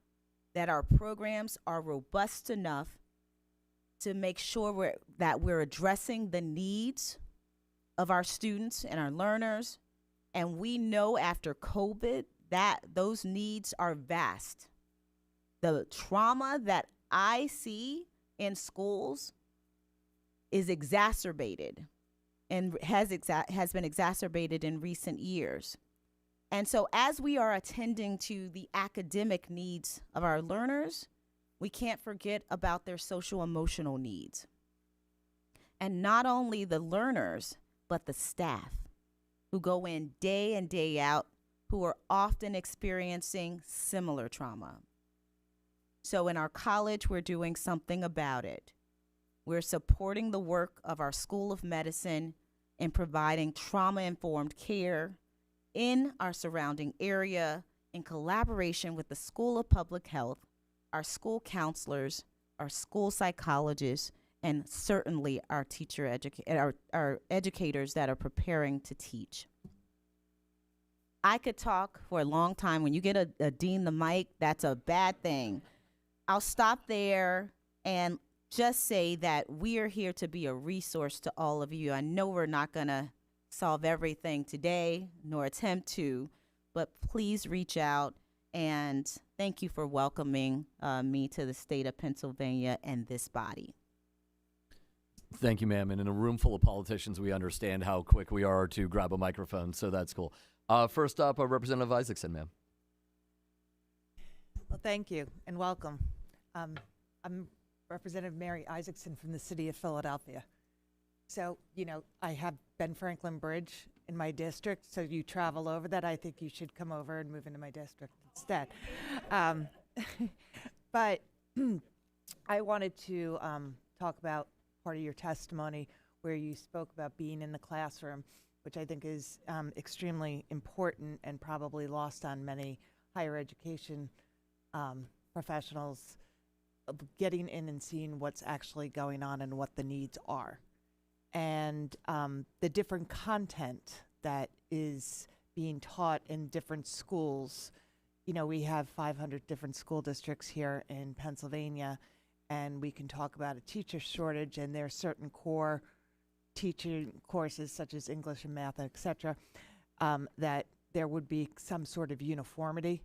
that our programs are robust enough to make sure that we're addressing the needs of our students and our learners. And we know after COVID that those needs are vast. The trauma that I see in schools is exacerbated and has been exacerbated in recent years. And so as we are attending to the academic needs of our learners, we can't forget about their social emotional needs. And not only the learners, but the staff who go in day in, day out, who are often experiencing similar trauma. So in our college, we're doing something about it. We're supporting the work of our School of Medicine in providing trauma-informed care in our surrounding area in collaboration with the School of Public Health, our school counselors, our school psychologists, and certainly our our educators that are preparing to teach. I could talk for a long time. When you get a dean the mic, that's a bad thing. I'll stop there and just say that we are here to be a resource to all of you. I know we're not going to solve everything today, nor attempt to, but please reach out, and thank you for welcoming me to the state of Pennsylvania and this body. Thank you, ma'am. And in a room full of politicians, we understand how quick we are to grab a microphone, so that's cool. First up, Representative Isaacson, ma'am. Well, thank you and welcome. I'm Representative Mary Isaacson from the city of Philadelphia. So, you know, I have Ben Franklin Bridge in my district, so you travel over that. I think you should come over and move into my district instead. But I wanted to talk about part of your testimony where you spoke about being in the classroom, which I think is extremely important and probably lost on many higher education professionals, getting in and seeing what's actually going on and what the needs are. And the different content that is being taught in different schools we have 500 different school districts here in Pennsylvania, and we can talk about a teacher shortage, and there are certain core teaching courses such as English and math, et cetera, that there would be some sort of uniformity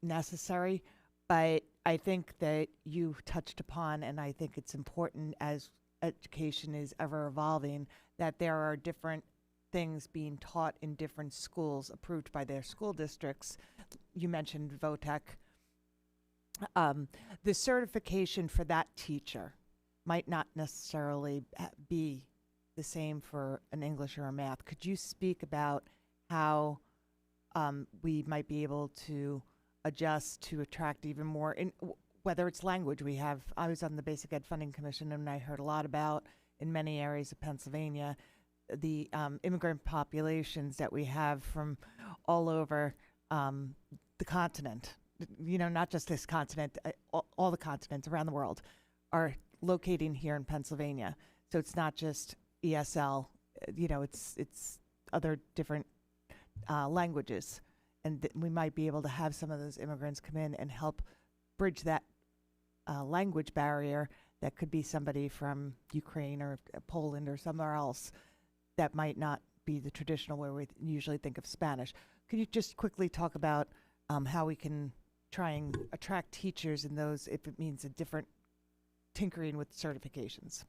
necessary. But I think that you touched upon, and I think it's important as education is ever evolving, that there are different things being taught in different schools approved by their school districts. You mentioned VOTEC. The certification for that teacher might not necessarily be the same for an English or a math. Could you speak about how we might be able to adjust to attract even more, whether it's language? I was on the Basic Ed Funding Commission, and I heard a lot about, in many areas of Pennsylvania, the immigrant populations that we have from all over the continent. Not just this continent, all the continents around the world are locating here in Pennsylvania. So it's not just ESL, it's other different languages. And we might be able to have some of those immigrants come in and help bridge that language barrier that could be somebody from Ukraine or Poland or somewhere else that might not be the traditional way we usually think of Spanish. Could you just quickly talk about how we can try and attract teachers in those, if it means a different tinkering with certifications?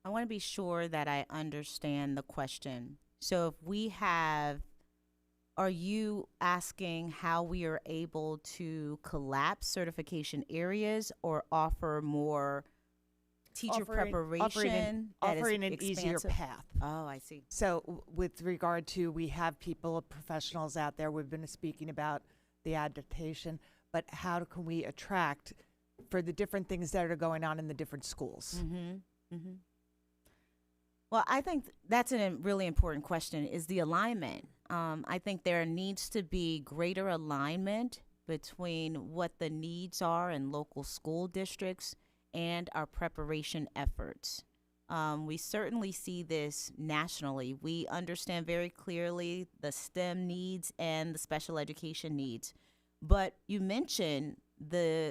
I want to be sure that I understand the question. So are you asking how we are able to collapse certification areas or offer more teacher preparation offering an easier path? Oh, I see. So with regard to, we have people, professionals out there, we've been speaking about the adaptation, but how can we attract for the different things that are going on in the different schools? Mm-hmm. Mm-hmm. Well, I think that's a really important question, is the alignment. I think there needs to be greater alignment between what the needs are in local school districts and our preparation efforts. We certainly see this nationally. We understand very clearly the STEM needs and the special education needs. But you mentioned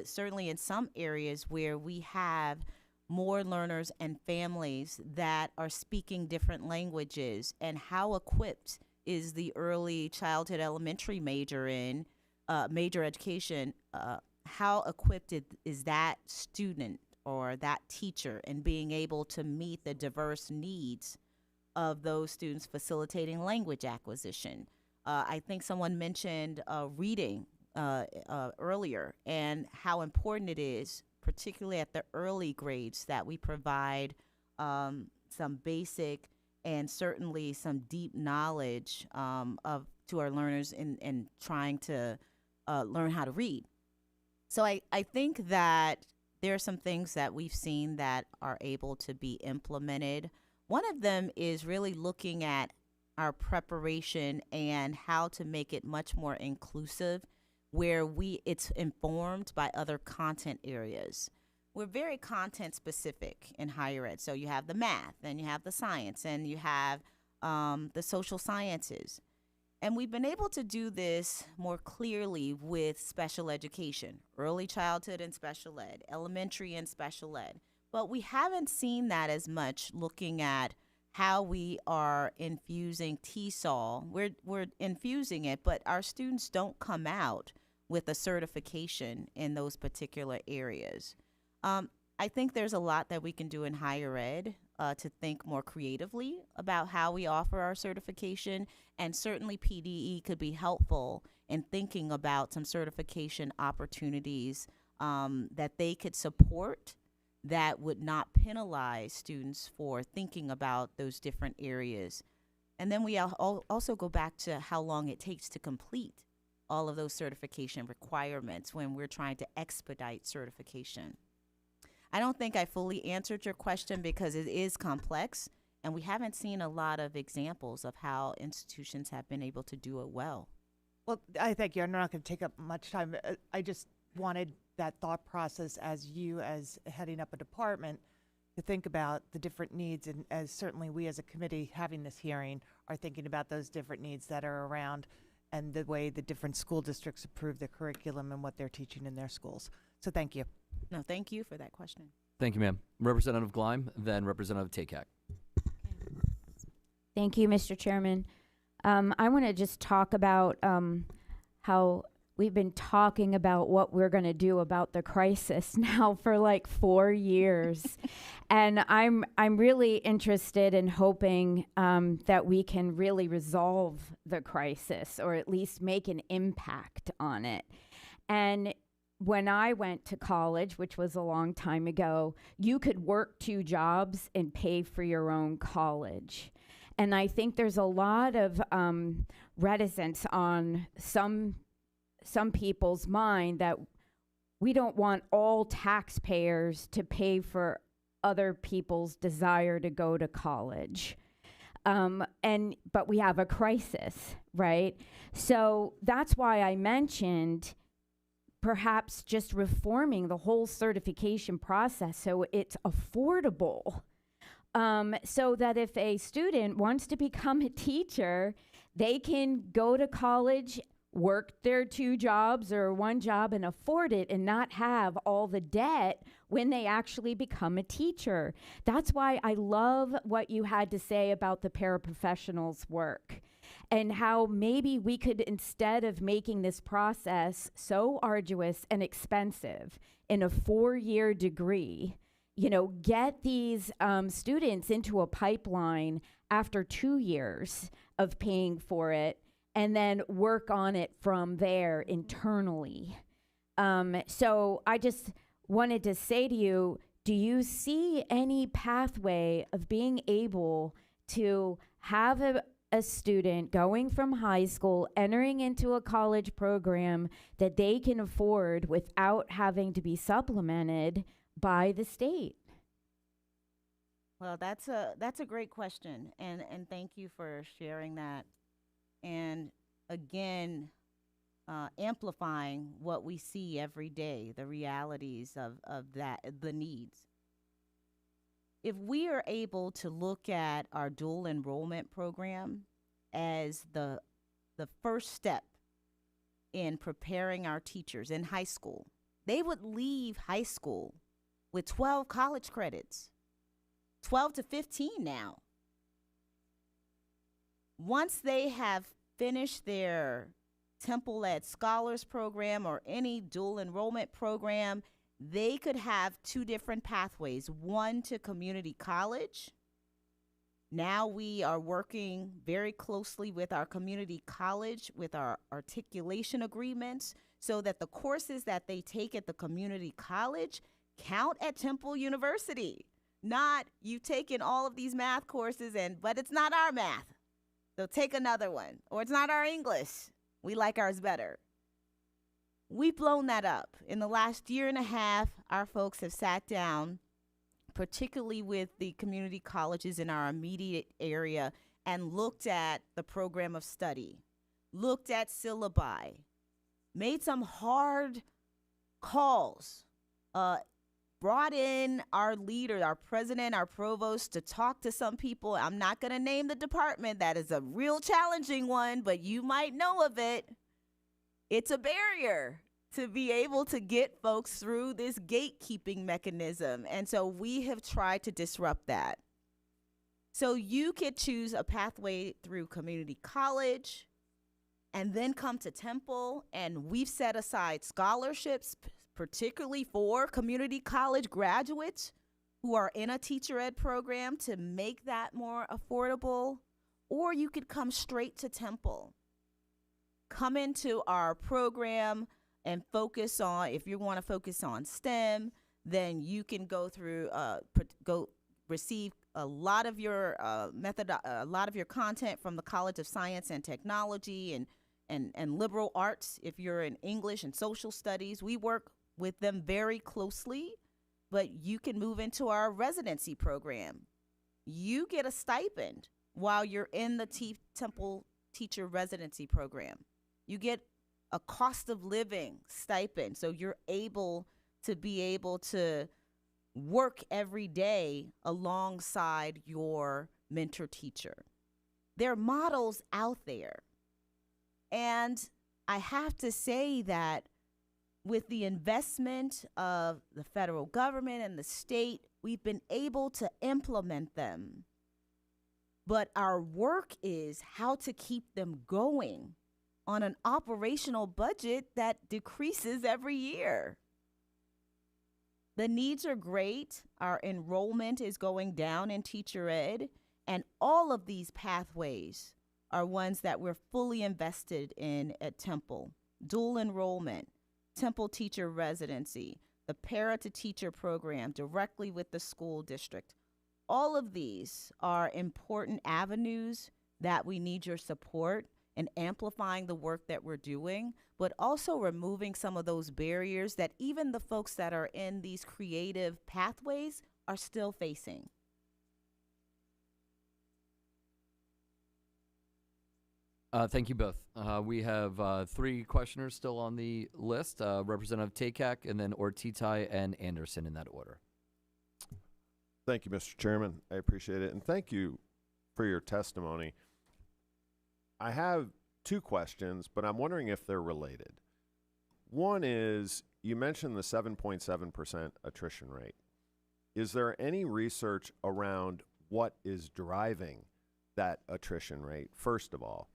certainly in some areas where we have more learners and families that are speaking different languages, and how equipped is the early childhood elementary major education, how equipped is that student or that teacher in being able to meet the diverse needs of those students, facilitating language acquisition. I think someone mentioned reading earlier, and how important it is, particularly at the early grades, that we provide some basic and certainly some deep knowledge to our learners in trying to learn how to read. So I think that there are some things that we've seen that are able to be implemented. One of them is really looking at our preparation and how to make it much more inclusive, where it's informed by other content areas. We're very content specific in higher ed. So you have the math, and you have the science, and you have the social sciences. And we've been able to do this more clearly with special education, early childhood and special ed, elementary and special ed. But we haven't seen that as much looking at how we are infusing TESOL. We're infusing it, but our students don't come out with a certification in those particular areas. I think there's a lot that we can do in higher ed to think more creatively about how we offer our certification, and certainly PDE could be helpful in thinking about some certification opportunities that they could support that would not penalize students for thinking about those different areas. And then we also go back to how long it takes to complete all of those certification requirements when we're trying to expedite certification. I don't think I fully answered your question because it is complex, and we haven't seen a lot of examples of how institutions have been able to do it well. Well, I thank you. I'm not going to take up much time. I just wanted that thought process as heading up a department to think about the different needs, and as certainly we as a committee having this hearing are thinking about those different needs that are around and the way the different school districts approve the curriculum and what they're teaching in their schools. So thank you. No, thank you for that question. Thank you, ma'am. Representative Gleim, then Representative Takak. Thank you, Mr. Chairman. I want to just talk about how we've been talking about what we're going to do about the crisis now for like 4 years. And I'm really interested in hoping that we can really resolve the crisis or at least make an impact on it. And when I went to college, which was a long time ago, you could work 2 jobs and pay for your own college. And I think there's a lot of reticence on some people's mind that we don't want all taxpayers to pay for other people's desire to go to college. But we have a crisis, right? So that's why I mentioned perhaps just reforming the whole certification process so it's affordable. So that if a student wants to become a teacher, they can go to college, work their 2 jobs or 1 job and afford it and not have all the debt when they actually become a teacher. That's why I love what you had to say about the paraprofessionals' work and how maybe we could, instead of making this process so arduous and expensive in a 4-year degree, get these students into a pipeline after 2 years of paying for it and then work on it from there internally. So I just wanted to say to you, do you see any pathway of being able to have a student going from high school, entering into a college program that they can afford without having to be supplemented by the state? Well, that's a great question, and thank you for sharing that. And again, amplifying what we see every day, the realities of that, the needs. If we are able to look at our dual enrollment program as the first step in preparing our teachers in high school, they would leave high school with 12 college credits, 12 to 15 now. Once they have finished their Temple-led Scholars Program or any dual enrollment program, they could have 2 different pathways, one to community college. Now we are working very closely with our community college with our articulation agreements so that the courses that they take at the community college count at Temple University. Not you've taken all of these math courses but it's not our math. So take another one. Or it's not our English. We like ours better. We've blown that up. In the last year and a half, our folks have sat down, particularly with the community colleges in our immediate area, and looked at the program of study, looked at syllabi, made some hard calls, brought in our leader, our president, our provost to talk to some people. I'm not going to name the department. That is a real challenging one, but you might know of it. It's a barrier to be able to get folks through this gatekeeping mechanism. And so we have tried to disrupt that. So you could choose a pathway through community college and then come to Temple. And we've set aside scholarships, particularly for community college graduates who are in a teacher ed program to make that more affordable. Or you could come straight to Temple. Come into our program and focus on, if you want to focus on STEM, then you can go through, go receive a lot of your a lot of your content from the College of Science and Technology and liberal arts. If you're in English and social studies, we work with them very closely, but you can move into our residency program. You get a stipend while you're in the Temple teacher residency program. You get a cost of living stipend, so you're able to work every day alongside your mentor teacher. There are models out there. And I have to say that with the investment of the federal government and the state, we've been able to implement them. But our work is how to keep them going on an operational budget that decreases every year. The needs are great. Our enrollment is going down in teacher ed, and all of these pathways are ones that we're fully invested in at Temple. Dual enrollment, Temple teacher residency, the para-to-teacher program directly with the school district. All of these are important avenues that we need your support in amplifying the work that we're doing, but also removing some of those barriers that even the folks that are in these creative pathways are still facing. Thank you both. We have 3 questioners still on the list, Representative Takak, and then Ortitai and Anderson in that order. Thank you, Mr. Chairman. I appreciate it. And thank you for your testimony. I have 2 questions, but I'm wondering if they're related. One is, you mentioned the 7.7% attrition rate. Is there any research around what is driving that attrition rate, first of all?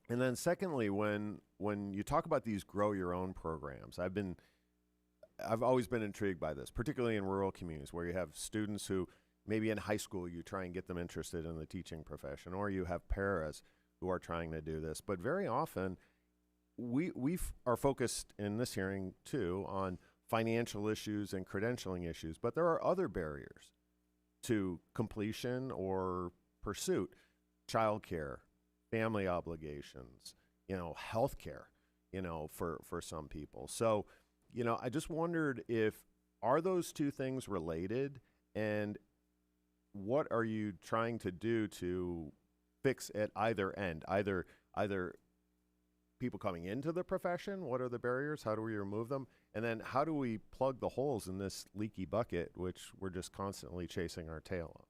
And then secondly, when you talk about these grow your own programs, I've always been intrigued by this, particularly in rural communities where you have students who maybe in high school you try and get them interested in the teaching profession, or you have paras who are trying to do this. But very often we are focused in this hearing too on financial issues and credentialing issues, but there are other barriers to completion or pursuit: childcare, family obligations, health care, for some people. So, I just wondered are those 2 things related, and what are you trying to do to fix at either end? Either people coming into the profession, what are the barriers? How do we remove them? And then how do we plug the holes in this leaky bucket, which we're just constantly chasing our tail on?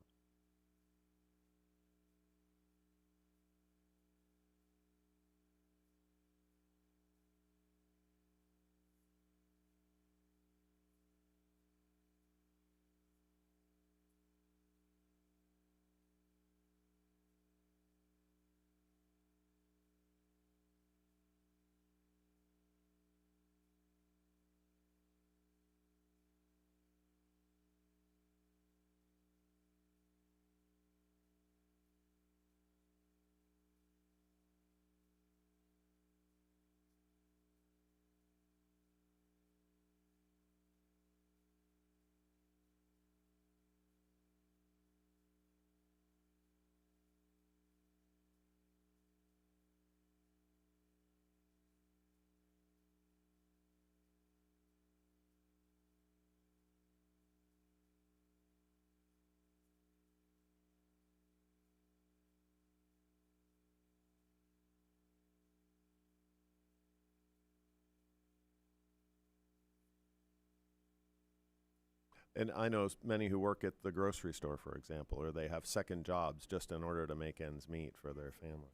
And I know many who work at the grocery store, for example, or they have second jobs just in order to make ends meet for their family.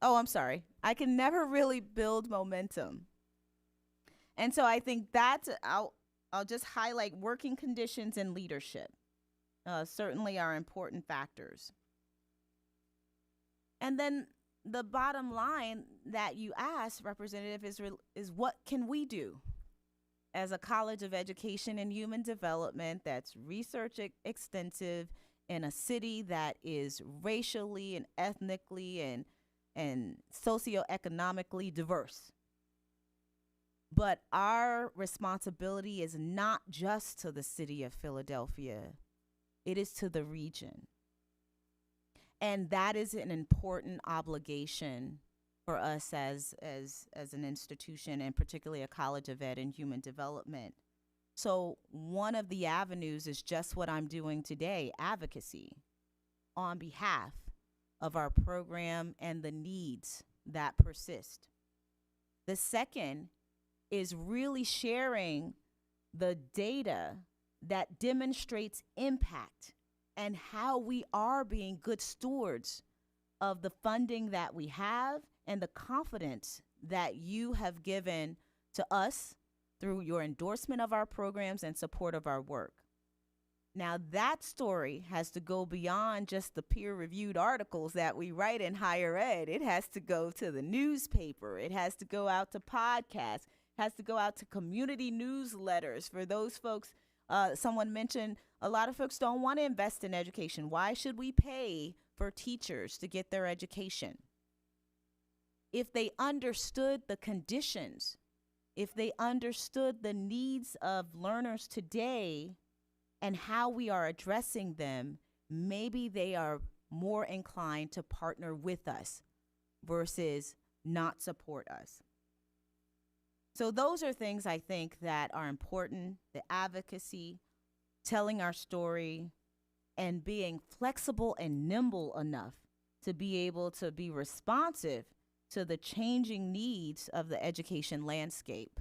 Oh, I'm sorry. I can never really build momentum. And so I think that's I'll just highlight working conditions and leadership. Certainly are important factors. And then the bottom line that you asked, Representative, is what can we do as a College of Education and Human Development that's research extensive in a city that is racially and ethnically and socioeconomically diverse. But our responsibility is not just to the city of Philadelphia, it is to the region. And that is an important obligation for us as an institution, and particularly a College of Ed and Human Development. So one of the avenues is just what I'm doing today, advocacy on behalf of our program and the needs that persist. The second is really sharing the data that demonstrates impact and how we are being good stewards of the funding that we have and the confidence that you have given to us through your endorsement of our programs and support of our work. Now, that story has to go beyond just the peer-reviewed articles that we write in higher ed. It has to go to the newspaper. It has to go out to podcasts. It has to go out to community newsletters for those folks. Someone mentioned a lot of folks don't want to invest in education. Why should we pay for teachers to get their education? If they understood the conditions, if they understood the needs of learners today and how we are addressing them, maybe they are more inclined to partner with us versus not support us. So those are things I think that are important: the advocacy, telling our story, and being flexible and nimble enough to be able to be responsive to the changing needs of the education landscape.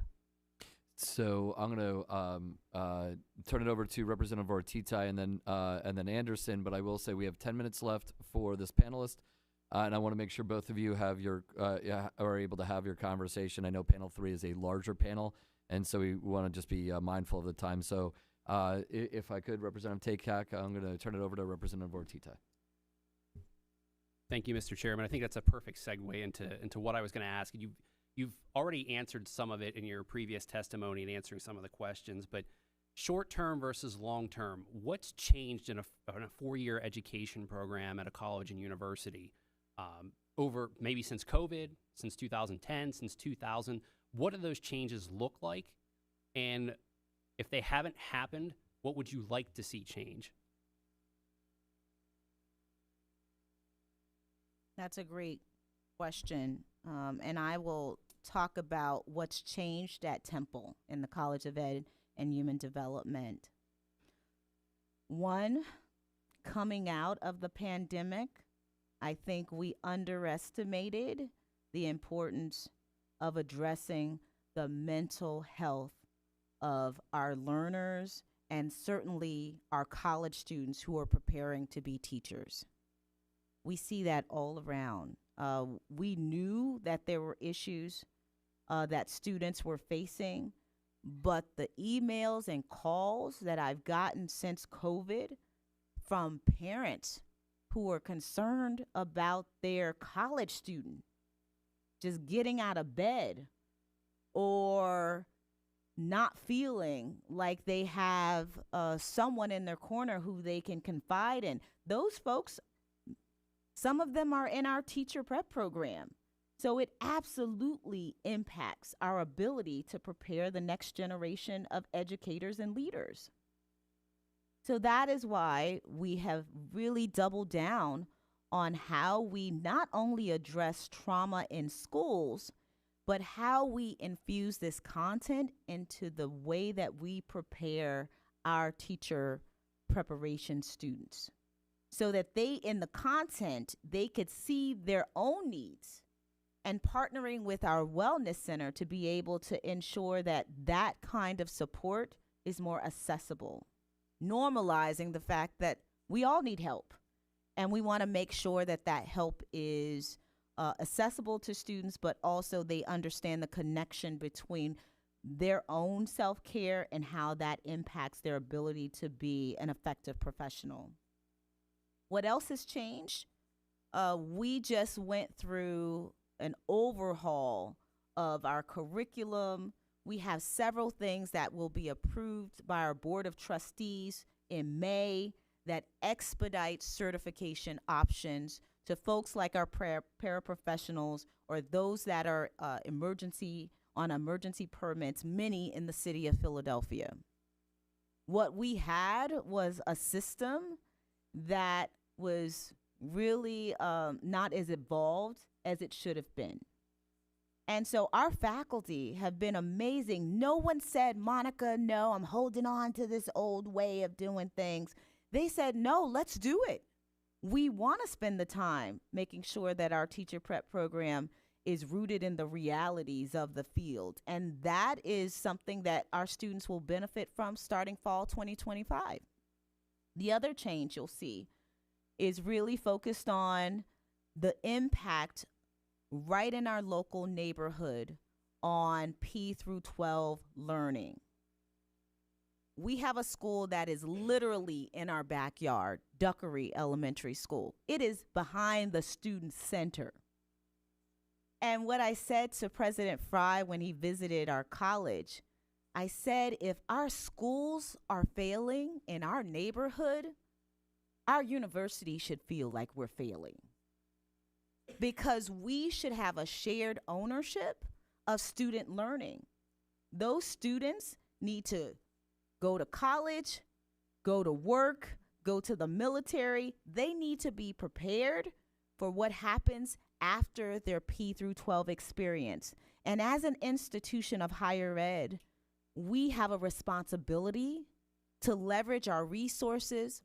So I'm going to turn it over to Representative Ortizai and then Anderson. But I will say we have 10 minutes left for this panelist, and I want to make sure both of you have are able to have your conversation. I know panel 3 is a larger panel, and so we want to just be mindful of the time. So if I could, Representative Takak, I'm going to turn it over to Representative Ortizai. Thank you, Mr. Chairman. I think that's a perfect segue into what I was going to ask. You've already answered some of it in your previous testimony and answering some of the questions, but short-term versus long-term, what's changed in a 4-year education program at a college and university over maybe since COVID, since 2010, since 2000? What do those changes look like? And if they haven't happened, what would you like to see change? That's a great question. And I will talk about what's changed at Temple in the College of Ed and Human Development. One, coming out of the pandemic, I think we underestimated the importance of addressing the mental health of our learners and certainly our college students who are preparing to be teachers. We see that all around. We knew that there were issues that students were facing, but the emails and calls that I've gotten since COVID from parents who are concerned about their college student just getting out of bed or not feeling like they have someone in their corner who they can confide in. Those folks, some of them are in our teacher prep program. So it absolutely impacts our ability to prepare the next generation of educators and leaders. So that is why we have really doubled down on how we not only address trauma in schools, but how we infuse this content into the way that we prepare our teacher preparation students, so that they, in the content, they could see their own needs, and partnering with our wellness center to be able to ensure that that kind of support is more accessible, normalizing the fact that we all need help, and we want to make sure that that help is accessible to students, but also they understand the connection between their own self-care and how that impacts their ability to be an effective professional. What else has changed? We just went through an overhaul of our curriculum. We have several things that will be approved by our Board of Trustees in May that expedite certification options to folks like our paraprofessionals or those that are emergency permits, many in the city of Philadelphia. What we had was a system that was really not as evolved as it should have been. And so our faculty have been amazing. No one said, Monica, no, I'm holding on to this old way of doing things. They said, no, let's do it. We want to spend the time making sure that our teacher prep program is rooted in the realities of the field. And that is something that our students will benefit from starting fall 2025. The other change you'll see is really focused on the impact right in our local neighborhood on P through 12 learning. We have a school that is literally in our backyard, Duckery Elementary School. It is behind the student center. And what I said to President Fry when he visited our college, I said, if our schools are failing in our neighborhood, our university should feel like we're failing. Because we should have a shared ownership of student learning. Those students need to go to college, go to work, go to the military. They need to be prepared for what happens after their P through 12 experience. And as an institution of higher ed, we have a responsibility to leverage our resources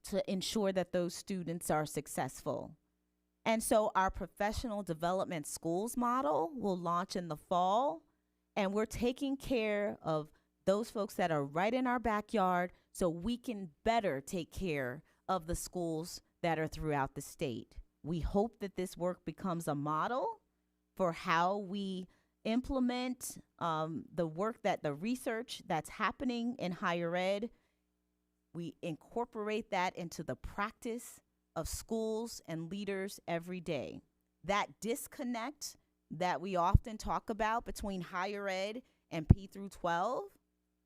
to ensure that those students are successful. And so our professional development schools model will launch in the fall, and we're taking care of those folks that are right in our backyard so we can better take care of the schools that are throughout the state. We hope that this work becomes a model for how we implement the research that's happening in higher ed. We incorporate that into the practice of schools and leaders every day. That disconnect that we often talk about between higher ed and P through 12,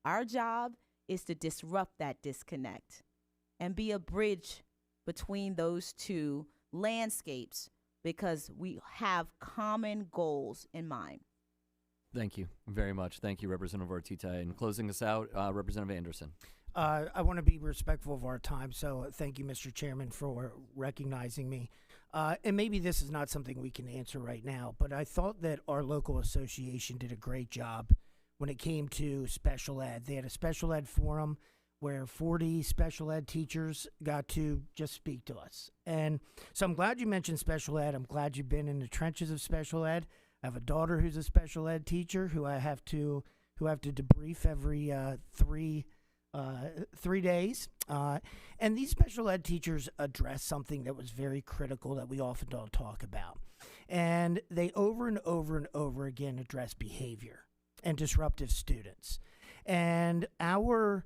our job is to disrupt that disconnect and be a bridge between those two landscapes because we have common goals in mind. Thank you very much. Thank you, Representative Ortita. And closing us out, Representative Anderson. I want to be respectful of our time, so thank you, Mr. Chairman, for recognizing me. And maybe this is not something we can answer right now, but I thought that our local association did a great job when it came to special ed. They had a special ed forum where 40 special ed teachers got to just speak to us. And so I'm glad you mentioned special ed. I'm glad you've been in the trenches of special ed. I have a daughter who's a special ed teacher who I have to debrief every 3 days. And these special ed teachers address something that was very critical that we often don't talk about. And they over and over and over again address behavior and disruptive students. And our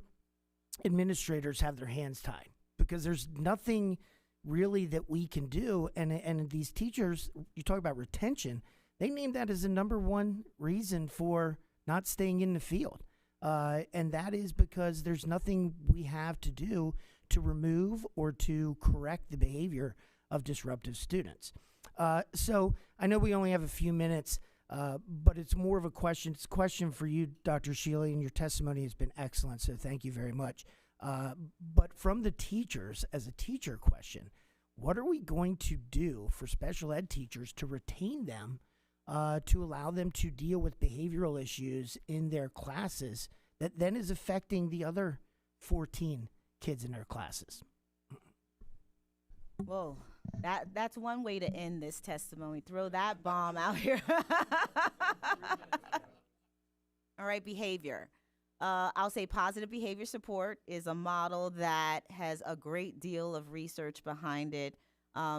administrators have their hands tied because there's nothing really that we can do. And these teachers, you talk about retention, they named that as the number one reason for not staying in the field. And that is because there's nothing we have to do to remove or to correct the behavior of disruptive students. So I know we only have a few minutes, but it's more of a question. It's a question for you, Dr. Shealy, and your testimony has been excellent, so thank you very much. But from the teachers, as a teacher question, what are we going to do for special ed teachers to retain them, to allow them to deal with behavioral issues in their classes that then is affecting the other 14 kids in their classes? Whoa, that's one way to end this testimony. Throw that bomb out here. All right, behavior. I'll say positive behavior support is a model that has a great deal of research behind it.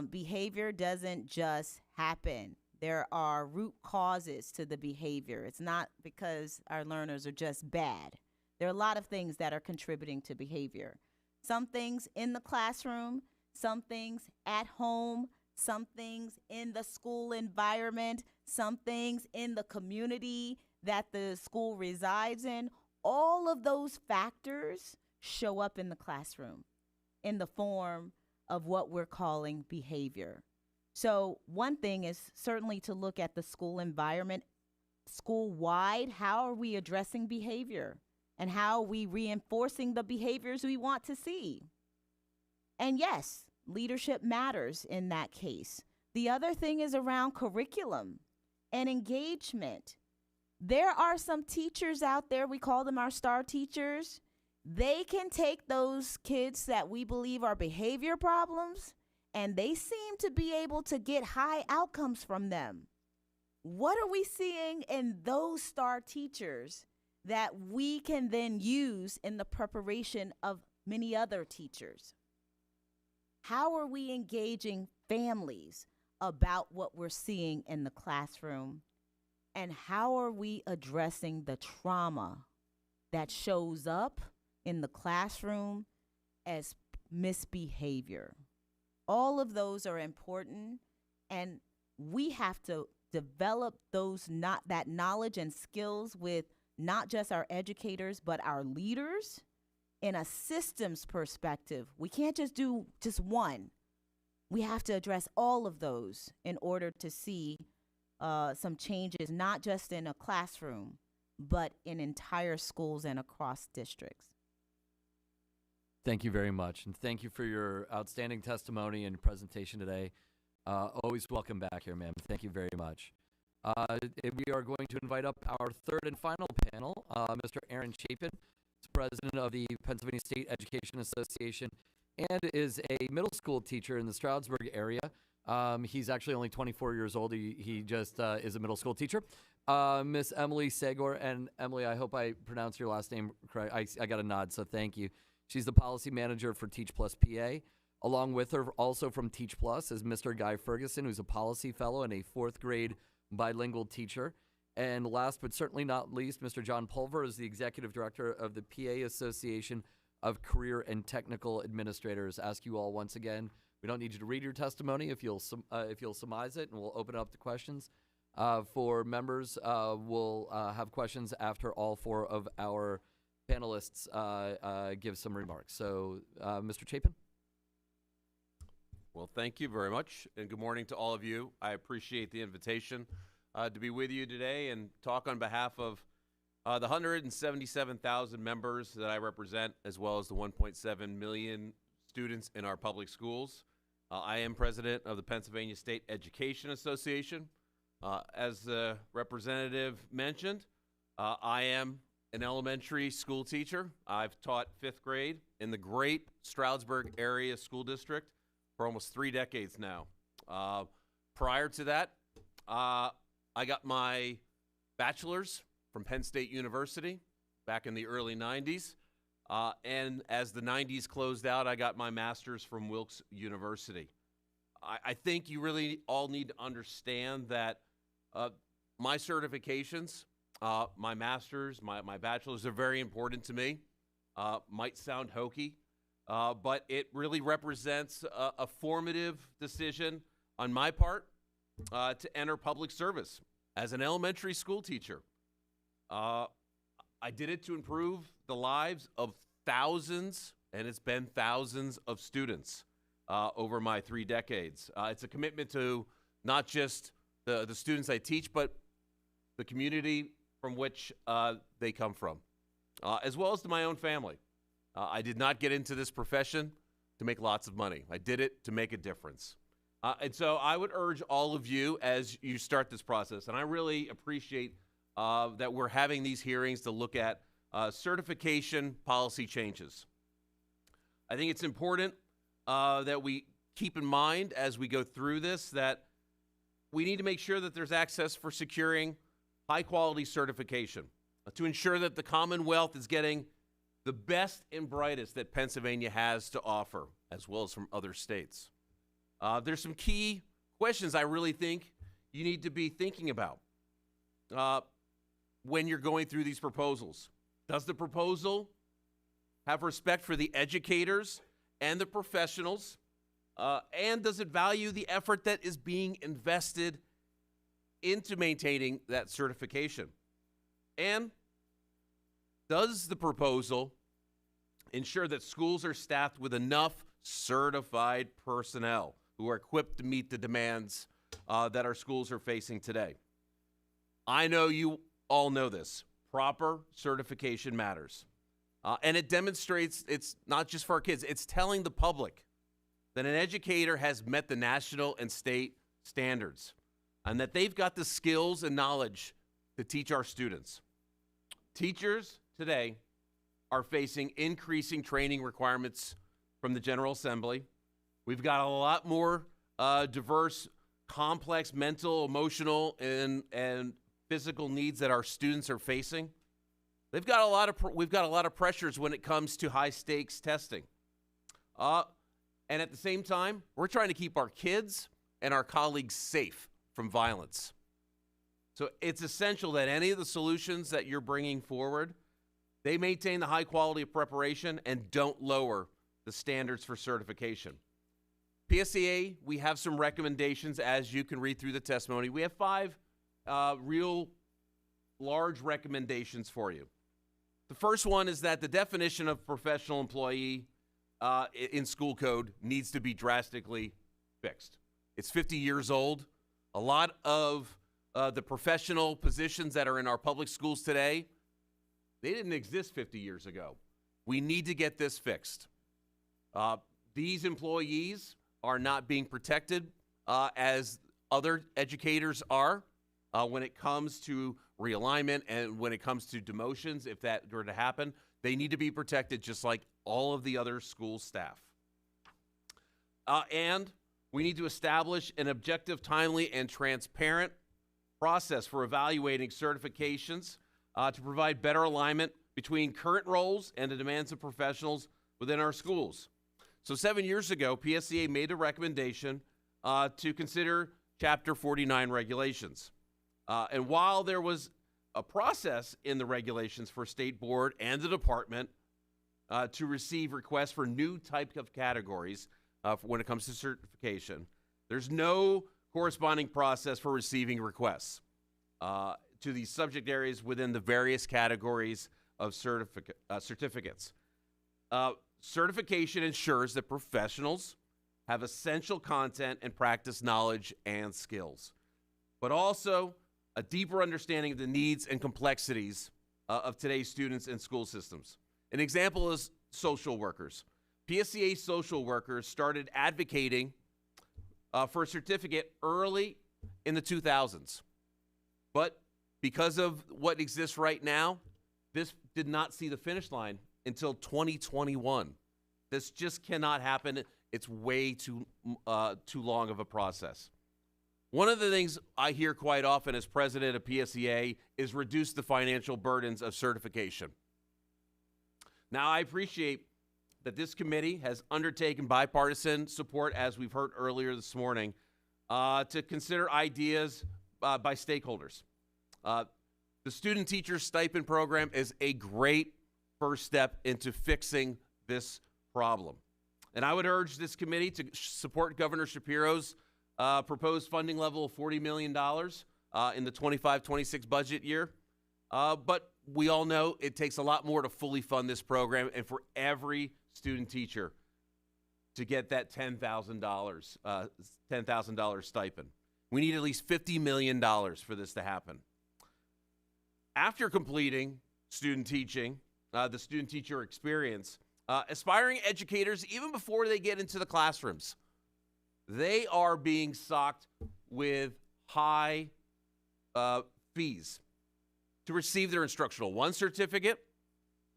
Behavior doesn't just happen. There are root causes to the behavior. It's not because our learners are just bad. There are a lot of things that are contributing to behavior. Some things in the classroom, some things at home, some things in the school environment, some things in the community that the school resides in. All of those factors show up in the classroom in the form of what we're calling behavior. So one thing is certainly to look at the school environment, school-wide. How are we addressing behavior? And how are we reinforcing the behaviors we want to see? And yes, leadership matters in that case. The other thing is around curriculum and engagement. There are some teachers out there, we call them our star teachers. They can take those kids that we believe are behavior problems, and they seem to be able to get high outcomes from them. What are we seeing in those star teachers that we can then use in the preparation of many other teachers? How are we engaging families about what we're seeing in the classroom? And how are we addressing the trauma that shows up in the classroom as misbehavior? All of those are important, and we have to develop that knowledge and skills with not just our educators, but our leaders in a systems perspective. We can't just do just one. We have to address all of those in order to see some changes, not just in a classroom, but in entire schools and across districts. Thank you very much, and thank you for your outstanding testimony and presentation today. Always welcome back here, ma'am. Thank you very much. We are going to invite up our third and final panel, Mr. Aaron Chapin, president of the Pennsylvania State Education Association, and is a middle school teacher in the Stroudsburg area. He's actually only 24 years old. He just is a middle school teacher. Miss Emily Sagor, and Emily, I hope I pronounced your last name correct. I got a nod, so thank you. She's the policy manager for Teach Plus PA. Along with her, also from Teach Plus, is Mr. Guy Ferguson, who's a policy fellow and a fourth grade bilingual teacher. And last but certainly not least, Mr. John Pulver is the executive director of the PA Association of Career and Technical Administrators. Ask you all once again, we don't need you to read your testimony if you'll surmise it, and we'll open up the questions. For members, we'll have questions after all four of our panelists give some remarks. So, Mr. Chapin. Well, thank you very much, and good morning to all of you. I appreciate the invitation to be with you today and talk on behalf of the 177,000 members that I represent, as well as the 1.7 million students in our public schools. I am president of the Pennsylvania State Education Association. As the representative mentioned, I am an elementary school teacher. I've taught fifth grade in the great Stroudsburg area school district for almost 3 decades now. Prior to that, I got my bachelor's from Penn State University back in the early 90s. And as the 90s closed out, I got my master's from Wilkes University. I think you really all need to understand that my certifications, my master's, my bachelor's are very important to me. Might sound hokey, but it really represents a formative decision on my part to enter public service as an elementary school teacher. I did it to improve the lives of thousands, and it's been thousands of students over my 3 decades. It's a commitment to not just the students I teach, but the community from which they come from, as well as to my own family. I did not get into this profession to make lots of money. I did it to make a difference. And so I would urge all of you as you start this process, and I really appreciate that we're having these hearings to look at certification policy changes. I think it's important that we keep in mind as we go through this that we need to make sure that there's access for securing high-quality certification to ensure that the Commonwealth is getting the best and brightest that Pennsylvania has to offer, as well as from other states. There's some key questions I really think you need to be thinking about when you're going through these proposals. Does the proposal have respect for the educators and the professionals? And does it value the effort that is being invested into maintaining that certification? And does the proposal ensure that schools are staffed with enough certified personnel who are equipped to meet the demands that our schools are facing today? I know you all know this. Proper certification matters. And it demonstrates it's not just for our kids, it's telling the public that an educator has met the national and state standards and that they've got the skills and knowledge to teach our students. Teachers today are facing increasing training requirements from the General Assembly. We've got a lot more diverse, complex mental, emotional, and physical needs that our students are facing. We've got a lot of pressures when it comes to high stakes testing. And at the same time, we're trying to keep our kids and our colleagues safe from violence. So it's essential that any of the solutions that you're bringing forward, they maintain the high quality of preparation and don't lower the standards for certification. PSEA, we have some recommendations as you can read through the testimony. We have 5 real large recommendations for you. The first one is that the definition of professional employee in school code needs to be drastically fixed. It's 50 years old. A lot of the professional positions that are in our public schools today, they didn't exist 50 years ago. We need to get this fixed. These employees are not being protected as other educators are when it comes to realignment and when it comes to demotions. If that were to happen, they need to be protected just like all of the other school staff. And we need to establish an objective, timely, and transparent process for evaluating certifications to provide better alignment between current roles and the demands of professionals within our schools. So 7 years ago, PSEA made a recommendation to consider Chapter 49 regulations. And while there was a process in the regulations for State Board and the department to receive requests for new type of categories when it comes to certification, there's no corresponding process for receiving requests to these subject areas within the various categories of certificates. Certification ensures that professionals have essential content and practice knowledge and skills, but also a deeper understanding of the needs and complexities of today's students and school systems. An example is social workers. PSEA social workers started advocating for a certificate early in the 2000s. But because of what exists right now, this did not see the finish line until 2021. This just cannot happen. It's way too long of a process. One of the things I hear quite often as president of PSEA is reduce the financial burdens of certification. Now, I appreciate that this committee has undertaken bipartisan support, as we've heard earlier this morning, to consider ideas by stakeholders. The Student Teacher Stipend Program is a great first step into fixing this problem. And I would urge this committee to support Governor Shapiro's proposed funding level of $40 million in the 25-26 budget year. But we all know it takes a lot more to fully fund this program and for every student teacher to get that $10,000 stipend. We need at least $50 million for this to happen. After completing student teaching, the student teacher experience, aspiring educators, even before they get into the classrooms, they are being socked with high fees to receive their Instructional One certificate,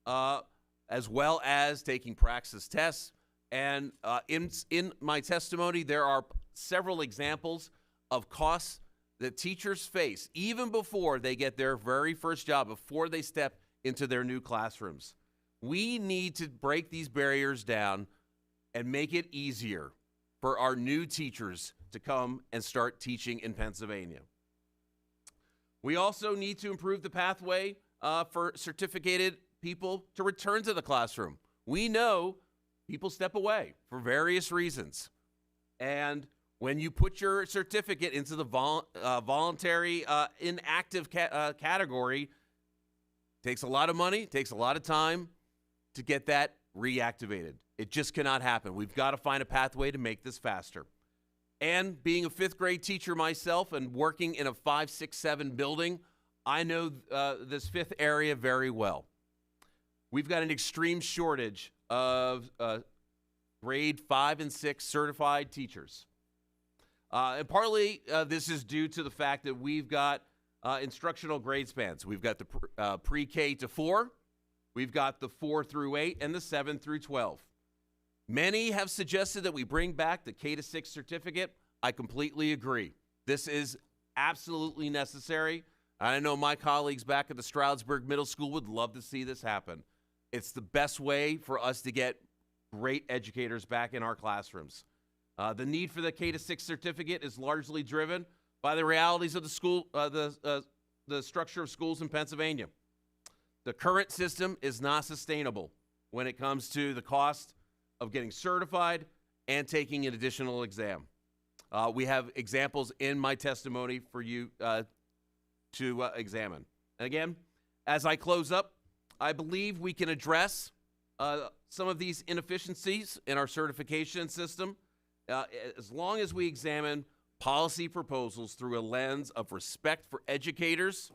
as well as taking praxis tests. And in my testimony, there are several examples of costs that teachers face even before they get their very first job, before they step into their new classrooms. We need to break these barriers down and make it easier for our new teachers to come and start teaching in Pennsylvania. We also need to improve the pathway for certificated people to return to the classroom. We know people step away for various reasons. And when you put your certificate into the voluntary inactive category, it takes a lot of money, takes a lot of time to get that reactivated. It just cannot happen. We've got to find a pathway to make this faster. And being a fifth grade teacher myself and working in a 5, 6, 7 building, I know this fifth area very well. We've got an extreme shortage of grade 5 and 6 certified teachers. And partly this is due to the fact that we've got instructional grade spans. We've got the pre-K to 4, we've got the 4 through 8, and the 7 through 12. Many have suggested that we bring back the K to 6 certificate. I completely agree. This is absolutely necessary. I know my colleagues back at the Stroudsburg Middle School would love to see this happen. It's the best way for us to get great educators back in our classrooms. The need for the K to 6 certificate is largely driven by the realities of the school, the structure of schools in Pennsylvania. The current system is not sustainable when it comes to the cost of getting certified and taking an additional exam. We have examples in my testimony for you to examine. And again, as I close up, I believe we can address some of these inefficiencies in our certification system as long as we examine policy proposals through a lens of respect for educators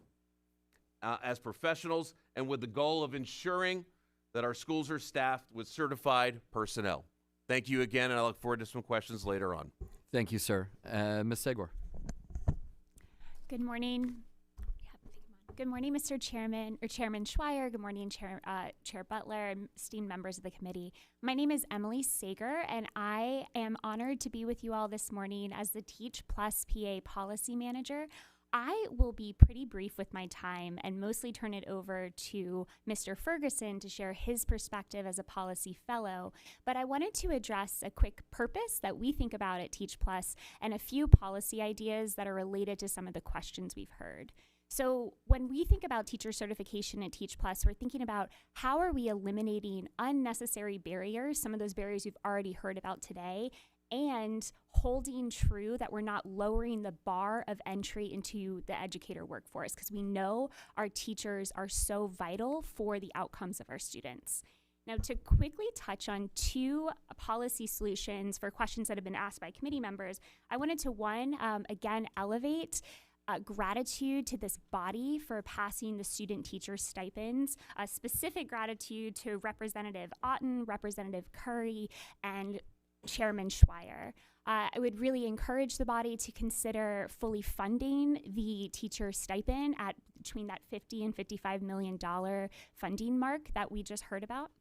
as professionals and with the goal of ensuring that our schools are staffed with certified personnel. Thank you again, and I look forward to some questions later on. Thank you, sir. Ms. Segor. Good morning. Good morning, Mr. Chairman, or Chairman Schweier. Good morning, Chair Butler, and esteemed members of the committee. My name is Emily Sager, and I am honored to be with you all this morning as the Teach Plus PA Policy Manager. I will be pretty brief with my time and mostly turn it over to Mr. Ferguson to share his perspective as a policy fellow, but I wanted to address a quick purpose that we think about at Teach Plus and a few policy ideas that are related to some of the questions we've heard. So when we think about teacher certification at Teach Plus, we're thinking about how are we eliminating unnecessary barriers, some of those barriers you've already heard about today, and holding true that we're not lowering the bar of entry into the educator workforce, because we know our teachers are so vital for the outcomes of our students. Now, to quickly touch on two policy solutions for questions that have been asked by committee members, I wanted to, again, elevate gratitude to this body for passing the student-teacher stipends, a specific gratitude to Representative Otten, Representative Curry, and Chairman Schweier. I would really encourage the body to consider fully funding the teacher stipend at between that $50 and $55 million funding mark that we just heard about.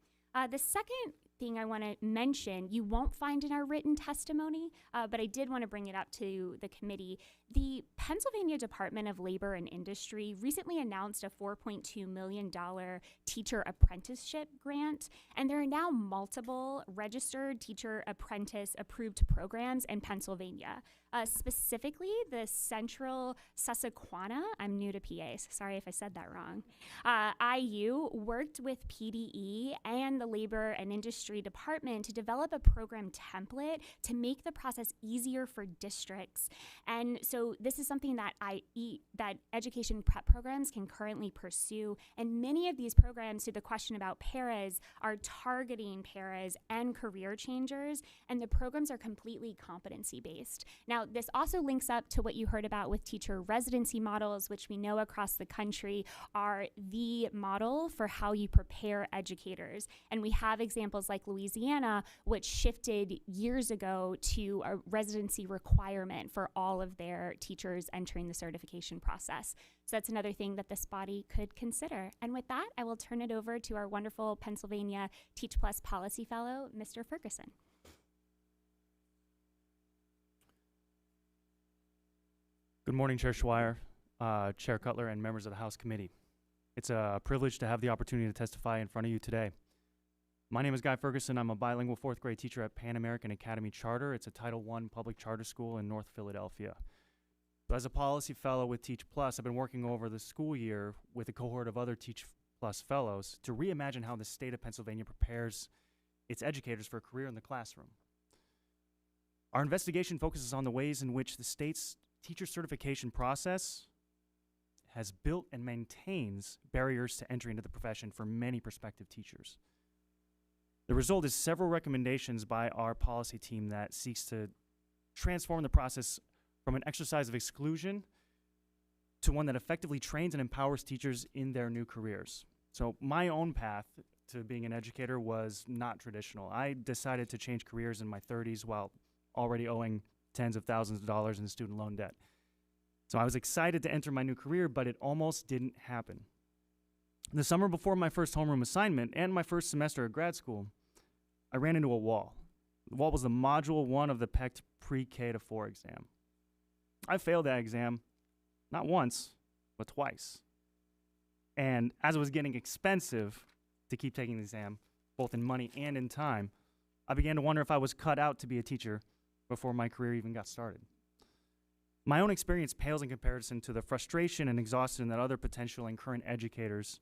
The second thing I want to mention, you won't find in our written testimony, but I did want to bring it up to the committee. The Pennsylvania Department of Labor and Industry recently announced a $4.2 million teacher apprenticeship grant, and there are now multiple registered teacher apprentice approved programs in Pennsylvania. Specifically, the Central Susquehanna, I'm new to PA, so sorry if I said that wrong, IU worked with PDE and the Labor and Industry Department to develop a program template to make the process easier for districts. And so this is something that that education prep programs can currently pursue. And many of these programs, to the question about paras, are targeting paras and career changers, and the programs are completely competency-based. Now, this also links up to what you heard about with teacher residency models, which we know across the country are the model for how you prepare educators. And we have examples like Louisiana, which shifted years ago to a residency requirement for all of their teachers entering the certification process. So that's another thing that this body could consider. And with that, I will turn it over to our wonderful Pennsylvania Teach Plus Policy Fellow, Mr. Ferguson. Good morning, Chair Schweier, Chair Cutler, and members of the House Committee. It's a privilege to have the opportunity to testify in front of you today. My name is Guy Ferguson. I'm a bilingual fourth grade teacher at Pan American Academy Charter. It's a Title I public charter school in North Philadelphia. So as a policy fellow with Teach Plus, I've been working over the school year with a cohort of other Teach Plus fellows to reimagine how the state of Pennsylvania prepares its educators for a career in the classroom. Our investigation focuses on the ways in which the state's teacher certification process has built and maintains barriers to entry into the profession for many prospective teachers. The result is several recommendations by our policy team that seeks to transform the process from an exercise of exclusion to one that effectively trains and empowers teachers in their new careers. So my own path to being an educator was not traditional. I decided to change careers in my 30s while already owing tens of thousands of dollars in student loan debt. So I was excited to enter my new career, but it almost didn't happen. The summer before my first homeroom assignment and my first semester at grad school, I ran into a wall. The wall was the Module 1 of the PECT Pre-K to 4 exam. I failed that exam, not once, but twice. And as it was getting expensive to keep taking the exam, both in money and in time, I began to wonder if I was cut out to be a teacher before my career even got started. My own experience pales in comparison to the frustration and exhaustion that other potential and current educators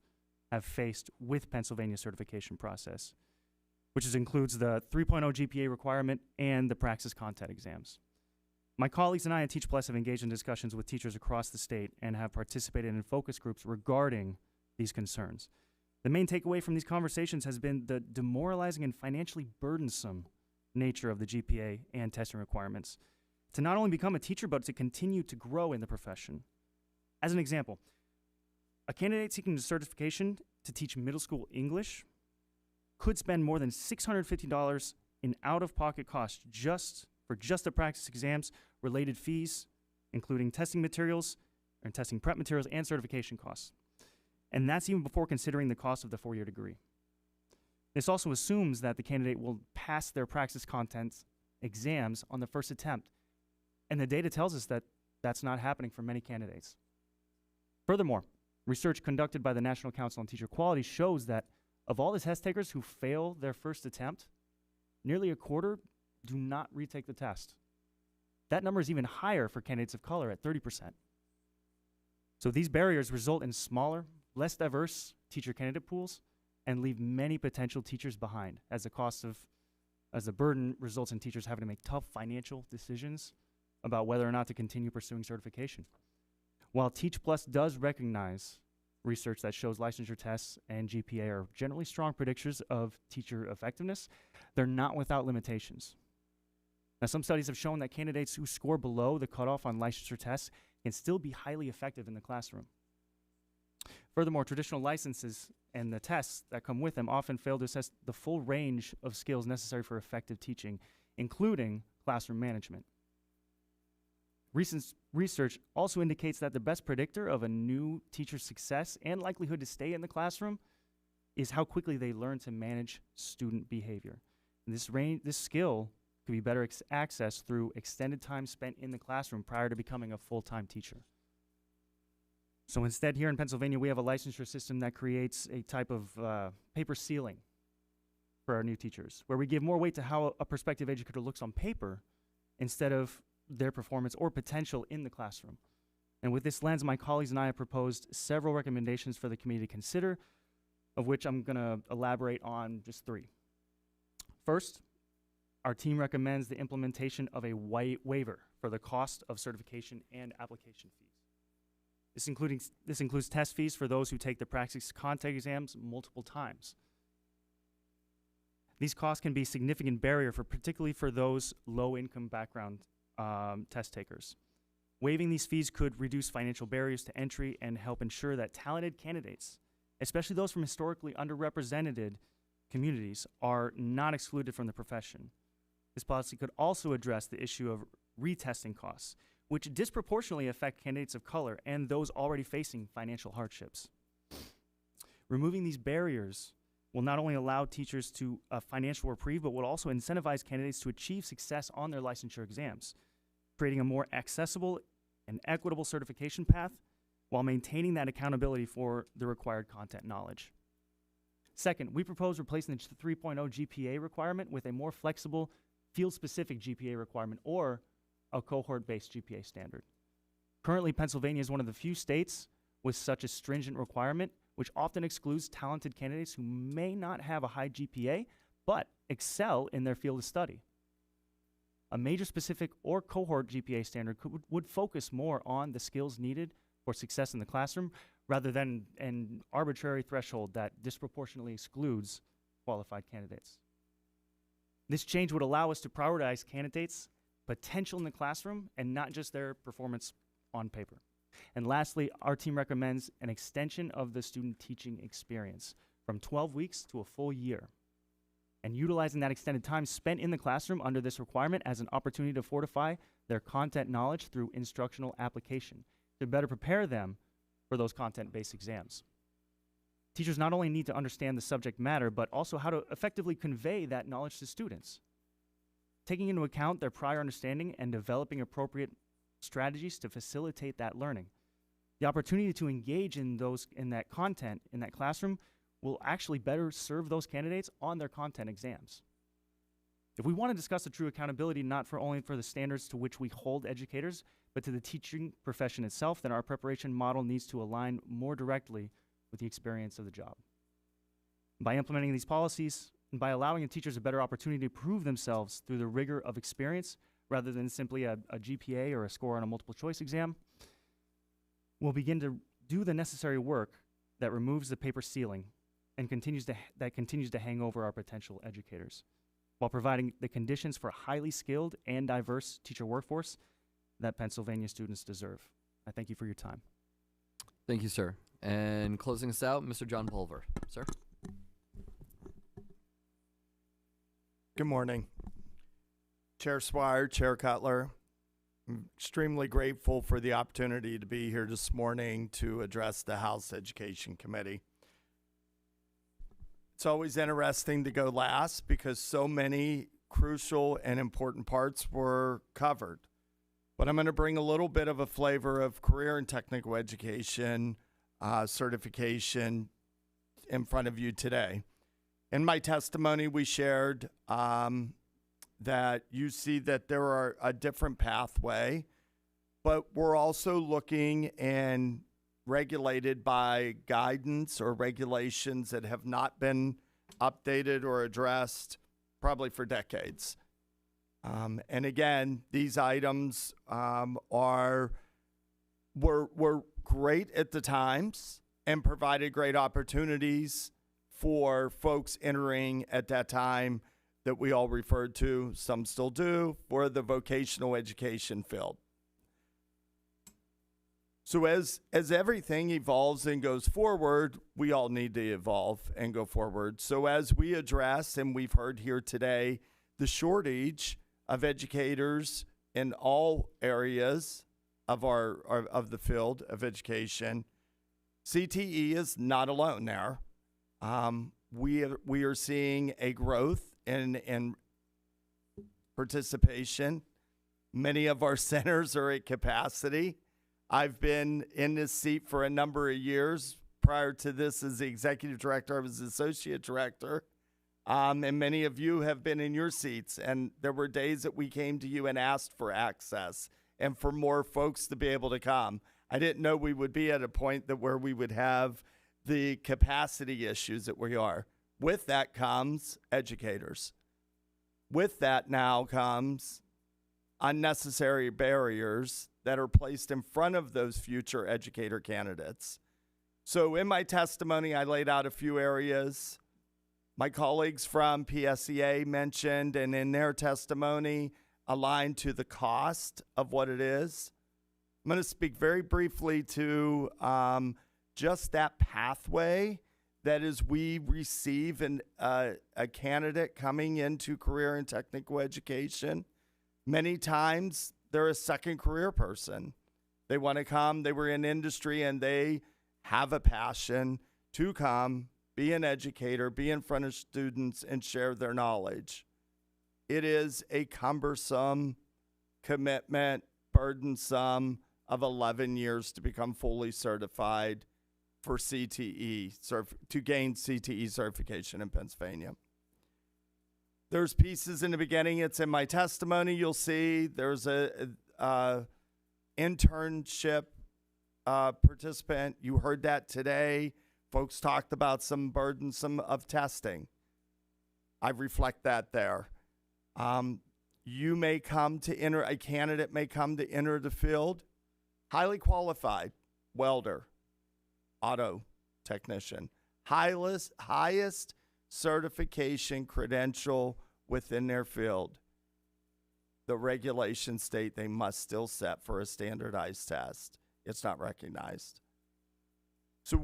have faced with Pennsylvania's certification process, which includes the 3.0 GPA requirement and the praxis content exams. My colleagues and I at Teach Plus have engaged in discussions with teachers across the state and have participated in focus groups regarding these concerns. The main takeaway from these conversations has been the demoralizing and financially burdensome nature of the GPA and testing requirements to not only become a teacher, but to continue to grow in the profession. As an example, a candidate seeking the certification to teach middle school English could spend more than $650 in out-of-pocket costs just the practice exams, related fees, including testing materials and testing prep materials and certification costs. And that's even before considering the cost of the 4-year degree. This also assumes that the candidate will pass their praxis content exams on the first attempt. And the data tells us that that's not happening for many candidates. Furthermore, research conducted by the National Council on Teacher Quality shows that of all the test takers who fail their first attempt, nearly a quarter do not retake the test. That number is even higher for candidates of color at 30%. So these barriers result in smaller, less diverse teacher candidate pools and leave many potential teachers behind as the burden results in teachers having to make tough financial decisions about whether or not to continue pursuing certification. While Teach Plus does recognize research that shows licensure tests and GPA are generally strong predictors of teacher effectiveness, they're not without limitations. Now, some studies have shown that candidates who score below the cutoff on licensure tests can still be highly effective in the classroom. Furthermore, traditional licenses and the tests that come with them often fail to assess the full range of skills necessary for effective teaching, including classroom management. Recent research also indicates that the best predictor of a new teacher's success and likelihood to stay in the classroom is how quickly they learn to manage student behavior. And this skill could be better accessed through extended time spent in the classroom prior to becoming a full-time teacher. So instead, here in Pennsylvania, we have a licensure system that creates a type of paper ceiling for our new teachers, where we give more weight to how a prospective educator looks on paper instead of their performance or potential in the classroom. And with this lens, my colleagues and I have proposed several recommendations for the committee to consider, of which I'm going to elaborate on just 3. First, our team recommends the implementation of a waiver for the cost of certification and application fees. This includes test fees for those who take the praxis content exams multiple times. These costs can be a significant barrier particularly for those low-income background test takers. Waiving these fees could reduce financial barriers to entry and help ensure that talented candidates, especially those from historically underrepresented communities, are not excluded from the profession. This policy could also address the issue of retesting costs, which disproportionately affect candidates of color and those already facing financial hardships. Removing these barriers will not only allow teachers to financial reprieve, but will also incentivize candidates to achieve success on their licensure exams, creating a more accessible and equitable certification path while maintaining that accountability for the required content knowledge. Second, we propose replacing the 3.0 GPA requirement with a more flexible field-specific GPA requirement or a cohort-based GPA standard. Currently, Pennsylvania is one of the few states with such a stringent requirement, which often excludes talented candidates who may not have a high GPA, but excel in their field of study. A major specific or cohort GPA standard would focus more on the skills needed for success in the classroom rather than an arbitrary threshold that disproportionately excludes qualified candidates. This change would allow us to prioritize candidates' potential in the classroom and not just their performance on paper. And lastly, our team recommends an extension of the student teaching experience from 12 weeks to a full year, and utilizing that extended time spent in the classroom under this requirement as an opportunity to fortify their content knowledge through instructional application to better prepare them for those content-based exams. Teachers not only need to understand the subject matter, but also how to effectively convey that knowledge to students, taking into account their prior understanding and developing appropriate strategies to facilitate that learning. The opportunity to engage in that content in that classroom will actually better serve those candidates on their content exams. If we want to discuss the true accountability not only for the standards to which we hold educators, but to the teaching profession itself, then our preparation model needs to align more directly with the experience of the job. By implementing these policies and by allowing the teachers a better opportunity to prove themselves through the rigor of experience rather than simply a GPA or a score on a multiple choice exam, we'll begin to do the necessary work that removes the paper ceiling and continues to hang over our potential educators, while providing the conditions for a highly skilled and diverse teacher workforce that Pennsylvania students deserve. I thank you for your time. Thank you, sir. And closing us out, Mr. John Pulver. Sir? Good morning. Chair Swire, Chair Cutler, I'm extremely grateful for the opportunity to be here this morning to address the House Education Committee. It's always interesting to go last because so many crucial and important parts were covered. But I'm going to bring a little bit of a flavor of career and technical education certification in front of you today. In my testimony, we shared that you see that there are a different pathway, but we're also looking and regulated by guidance or regulations that have not been updated or addressed probably for decades. And again, these items were great at the times and provided great opportunities for folks entering at that time that we all referred to, some still do, for the vocational education field. So as everything evolves and goes forward, we all need to evolve and go forward. So as we address, and we've heard here today, the shortage of educators in all areas of the field of education, CTE is not alone there. We are seeing a growth in participation. Many of our centers are at capacity. I've been in this seat for a number of years. Prior to this, as the executive director, I was the associate director. And many of you have been in your seats. And there were days that we came to you and asked for access and for more folks to be able to come. I didn't know we would be at a point where we would have the capacity issues that we are. With that comes educators. With that now comes unnecessary barriers that are placed in front of those future educator candidates. So in my testimony, I laid out a few areas. My colleagues from PSEA mentioned, and in their testimony, aligned to the cost of what it is. I'm going to speak very briefly to just that pathway that is we receive a candidate coming into career and technical education. Many times they're a second career person. They want to come, they were in industry, and they have a passion to come, be an educator, be in front of students, and share their knowledge. It is a cumbersome commitment, burdensome, of 11 years to become fully certified for CTE, to gain CTE certification in Pennsylvania. There's pieces in the beginning. It's in my testimony. You'll see there's a internship participant. You heard that today. Folks talked about some burdensome of testing. I reflect that there. You may come to enter, a candidate may come to enter the field, highly qualified welder, auto technician, highest certification credential within their field. The regulations state they must still set for a standardized test. It's not recognized. So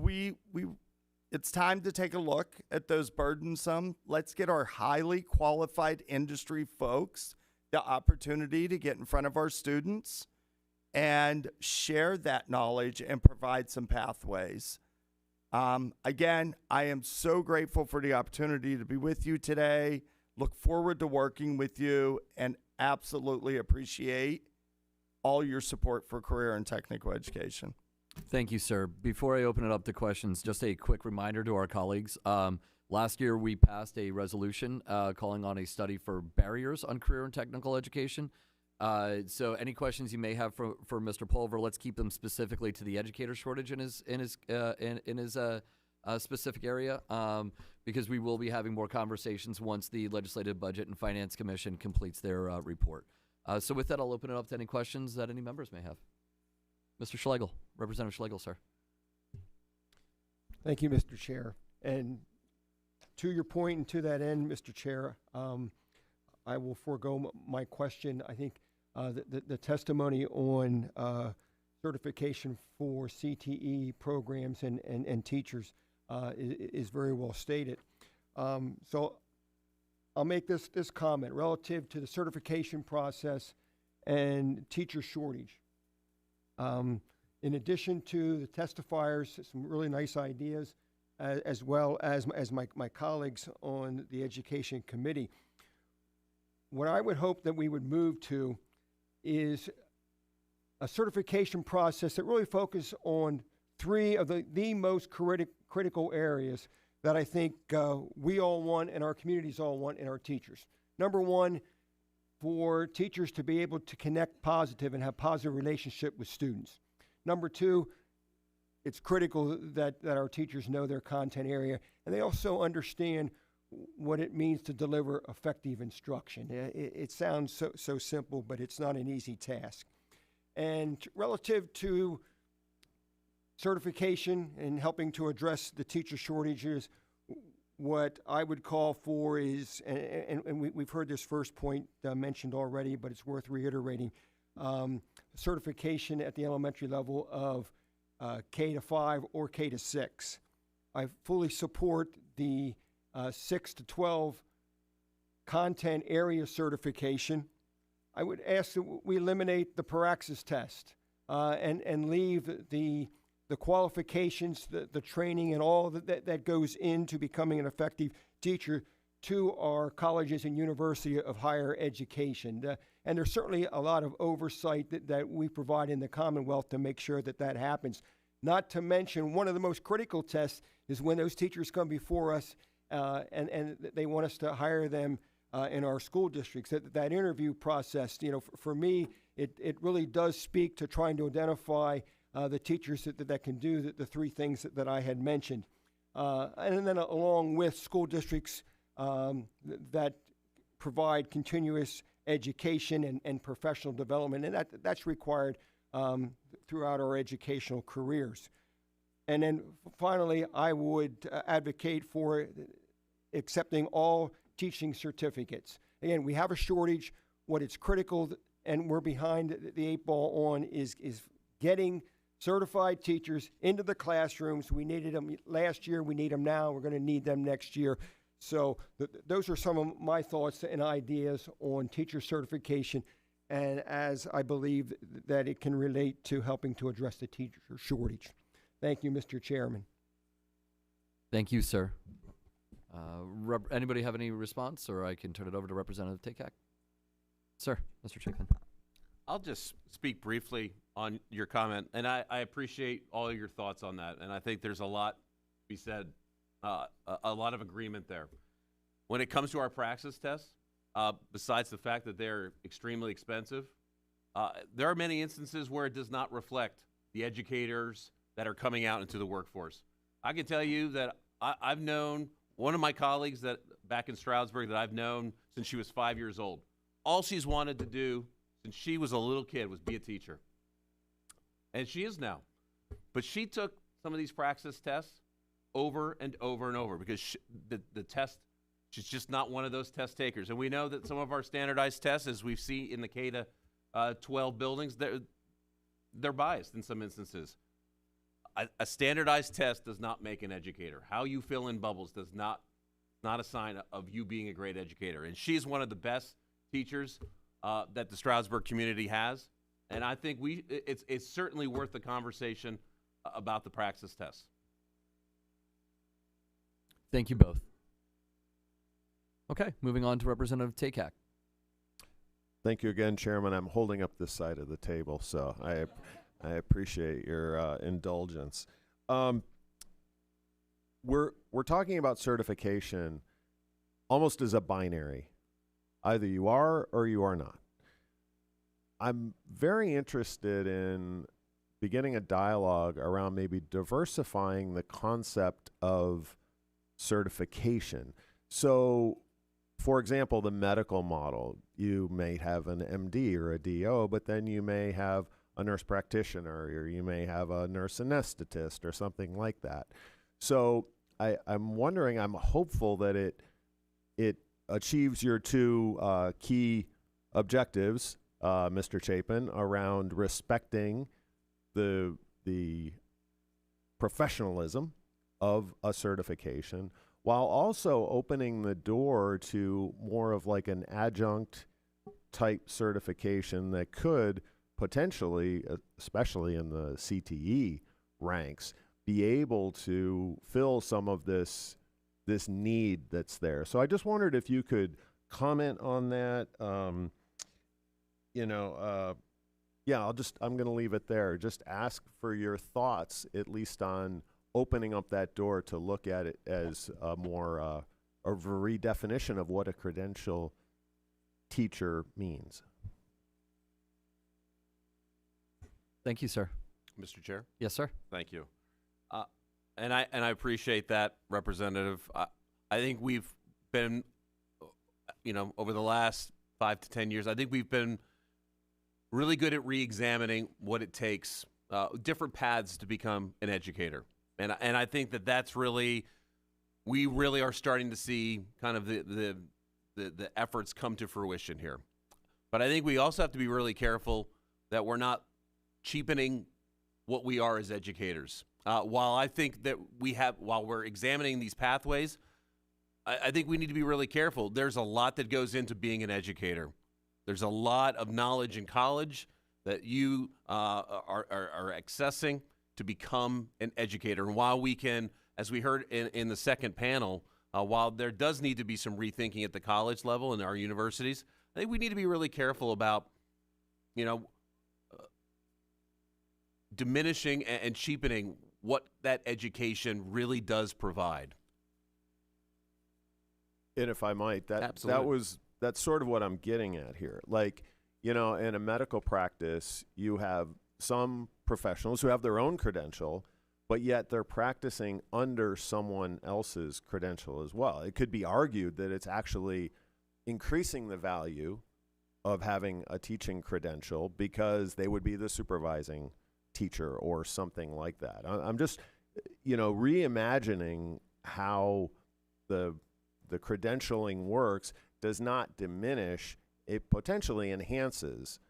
it's time to take a look at those burdensome. Let's get our highly qualified industry folks the opportunity to get in front of our students and share that knowledge and provide some pathways. Again, I am so grateful for the opportunity to be with you today. Look forward to working with you and absolutely appreciate all your support for career and technical education. Thank you, sir. Before I open it up to questions, just a quick reminder to our colleagues. Last year, we passed a resolution calling on a study for barriers on career and technical education. So any questions you may have for Mr. Pulver, let's keep them specifically to the educator shortage in his specific area, because we will be having more conversations once the Legislative Budget and Finance Commission completes their report. So with that, I'll open it up to any questions that any members may have. Mr. Schlegel, Representative Schlegel, sir. Thank you, Mr. Chair. And to your point and to that end, Mr. Chair, I will forego my question. I think the testimony on certification for CTE programs and teachers is very well stated. So I'll make this comment relative to the certification process and teacher shortage. In addition to the testifiers, some really nice ideas, as well as my colleagues on the Education Committee. What I would hope that we would move to is a certification process that really focuses on three of the most critical areas that I think we all want and our communities all want in our teachers. Number one, for teachers to be able to connect positive and have positive relationship with students. Number two, it's critical that our teachers know their content area, and they also understand what it means to deliver effective instruction. It sounds so simple, but it's not an easy task. And relative to certification and helping to address the teacher shortages, what I would call for is, and we've heard this first point mentioned already, but it's worth reiterating, certification at the elementary level of K-5 or K-6. I fully support the 6 to 12 content area certification. I would ask that we eliminate the Paraxis test and leave the qualifications, the training, and all that goes into becoming an effective teacher to our colleges and university of higher education. And there's certainly a lot of oversight that we provide in the Commonwealth to make sure that that happens. Not to mention, one of the most critical tests is when those teachers come before us and they want us to hire them in our school districts. That interview process, for me, it really does speak to trying to identify the teachers that can do the three things that I had mentioned. And then along with school districts that provide continuous education and professional development, and that's required throughout our educational careers. And then finally, I would advocate for accepting all teaching certificates. Again, we have a shortage. What is critical, and we're behind the eight ball on, is getting certified teachers into the classrooms. We needed them last year. We need them now. We're going to need them next year. So those are some of my thoughts and ideas on teacher certification, and as I believe that it can relate to helping to address the teacher shortage. Thank you, Mr. Chairman. Thank you, sir. Anybody have any response, or I can turn it over to Representative Takak? Sir, Mr. Chapin. I'll just speak briefly on your comment, and I appreciate all your thoughts on that, and I think there's a lot to be said, a lot of agreement there. When it comes to our praxis tests, besides the fact that they're extremely expensive, there are many instances where it does not reflect the educators that are coming out into the workforce. I can tell you that I've known one of my colleagues that back in Stroudsburg that I've known since she was 5 years old. All she's wanted to do since she was a little kid was be a teacher. And she is now. But she took some of these praxis tests over and over and over because the test, she's just not one of those test takers. And we know that some of our standardized tests, as we see in the K-12 buildings, they're biased in some instances. A standardized test does not make an educator. How you fill in bubbles does not a sign of you being a great educator. And she's one of the best teachers that the Stroudsburg community has. And I think it's certainly worth the conversation about the praxis tests. Thank you both. Okay, moving on to Representative Takak. Thank you again, Chairman. I'm holding up this side of the table, so I appreciate your indulgence. We're talking about certification almost as a binary. Either you are or you are not. I'm very interested in beginning a dialogue around maybe diversifying the concept of certification. So, for example, the medical model, you may have an MD or a DO, but then you may have a nurse practitioner, or you may have a nurse anesthetist or something like that. So I'm wondering, I'm hopeful that it achieves your two key objectives, Mr. Chapin, around respecting the professionalism of a certification, while also opening the door to more of like an adjunct type certification that could potentially, especially in the CTE ranks, be able to fill some of this need that's there. So I just wondered if you could comment on that. Yeah, I'm going to leave it there. Just ask for your thoughts, at least on opening up that door to look at it as a more of a redefinition of what a credential teacher means. Thank you, sir. Mr. Chair? Yes, sir. Thank you. And I appreciate that, Representative. I think we've been, over the last 5 to 10 years, I think we've been really good at re-examining what it takes, different paths to become an educator. And I think that's really, we really are starting to see kind of the efforts come to fruition here. But I think we also have to be really careful that we're not cheapening what we are as educators. While I think that while we're examining these pathways, I think we need to be really careful. There's a lot that goes into being an educator. There's a lot of knowledge in college that you are accessing to become an educator. And while we can, as we heard in the second panel, while there does need to be some rethinking at the college level in our universities, I think we need to be really careful about, diminishing and cheapening what that education really does provide. And if I might, that's sort of what I'm getting at here. Like, in a medical practice, you have some professionals who have their own credential, but yet they're practicing under someone else's credential as well. It could be argued that it's actually increasing the value of having a teaching credential because they would be the supervising teacher or something like that. I'm just, reimagining how the credentialing works does not diminish, it potentially enhances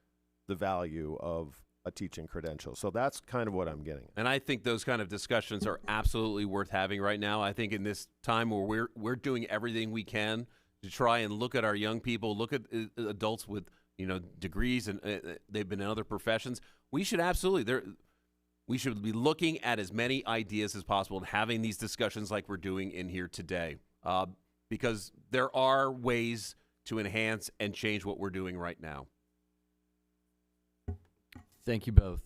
the value of a teaching credential. So that's kind of what I'm getting at. And I think those kind of discussions are absolutely worth having right now. I think in this time where we're doing everything we can to try and look at our young people, look at adults with degrees, and they've been in other professions. We should we should be looking at as many ideas as possible and having these discussions like we're doing in here today, because there are ways to enhance and change what we're doing right now. Thank you both.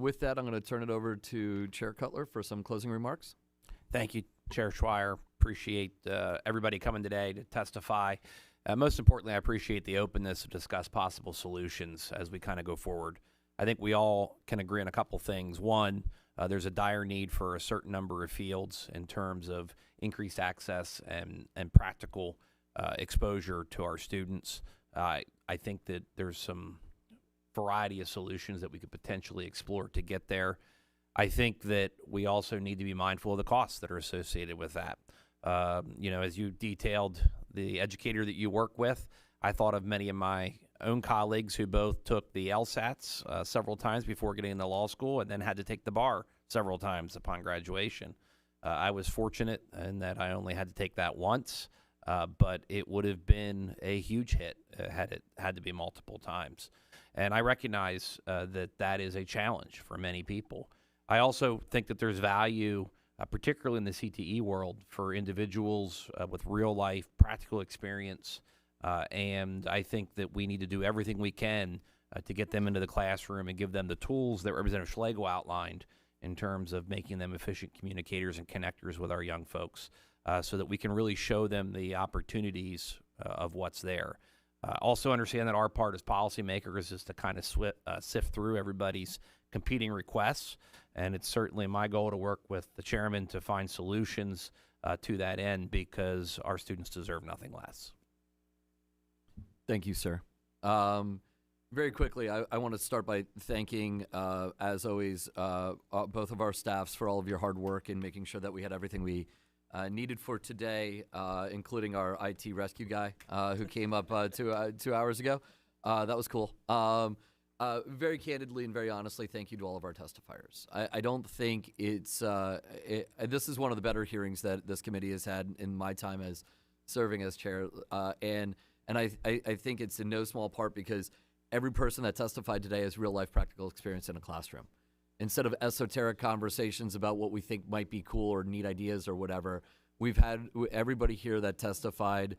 With that, I'm going to turn it over to Chair Cutler for some closing remarks. Thank you, Chair Schweier. Appreciate everybody coming today to testify. Most importantly, I appreciate the openness to discuss possible solutions as we kind of go forward. I think we all can agree on a couple things. One, there's a dire need for a certain number of fields in terms of increased access and practical exposure to our students. I think that there's some variety of solutions that we could potentially explore to get there. I think that we also need to be mindful of the costs that are associated with that. As you detailed the educator that you work with, I thought of many of my own colleagues who both took the LSATs several times before getting into law school and then had to take the bar several times upon graduation. I was fortunate in that I only had to take that once, but it would have been a huge hit had it had to be multiple times. And I recognize that is a challenge for many people. I also think that there's value, particularly in the CTE world, for individuals with real life practical experience. And I think that we need to do everything we can to get them into the classroom and give them the tools that Representative Schlegel outlined in terms of making them efficient communicators and connectors with our young folks so that we can really show them the opportunities of what's there. Also understand that our part as policymakers is to kind of sift through everybody's competing requests, and it's certainly my goal to work with the chairman to find solutions to that end because our students deserve nothing less. Thank you, sir. Very quickly, I want to start by thanking, as always, both of our staffs for all of your hard work in making sure that we had everything we needed for today, including our IT rescue guy who came up 2 hours ago. That was cool. Very candidly and very honestly, thank you to all of our testifiers. I don't think this is one of the better hearings that this committee has had in my time as serving as chair. And I think it's in no small part because every person that testified today has real life practical experience in a classroom. Instead of esoteric conversations about what we think might be cool or neat ideas or whatever, we've had everybody here that testified,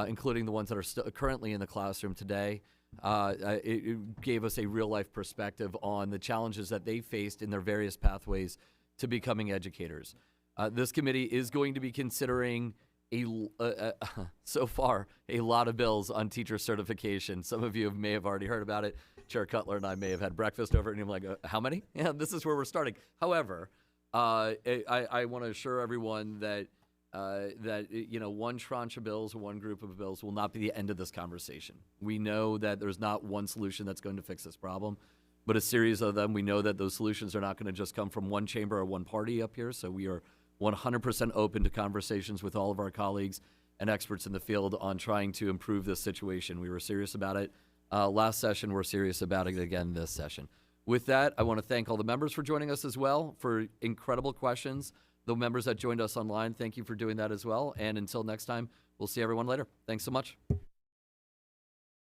including the ones that are currently in the classroom today. It gave us a real-life perspective on the challenges that they faced in their various pathways to becoming educators. This committee is going to be considering so far a lot of bills on teacher certification. Some of you may have already heard about it. Chair Cutler and I may have had breakfast over it, and I'm like, how many? Yeah, this is where we're starting. However, I want to assure everyone that one tranche of bills or one group of bills will not be the end of this conversation. We know that there's not one solution that's going to fix this problem, but a series of them. We know that those solutions are not going to just come from one chamber or one party up here, so we are 100% open to conversations with all of our colleagues and experts in the field on trying to improve this situation. We were serious about it last session. We're serious about it again this session. With that, I want to thank all the members for joining us as well for incredible questions. The members that joined us online, thank you for doing that as well. And until next time, we'll see everyone later. Thanks so much.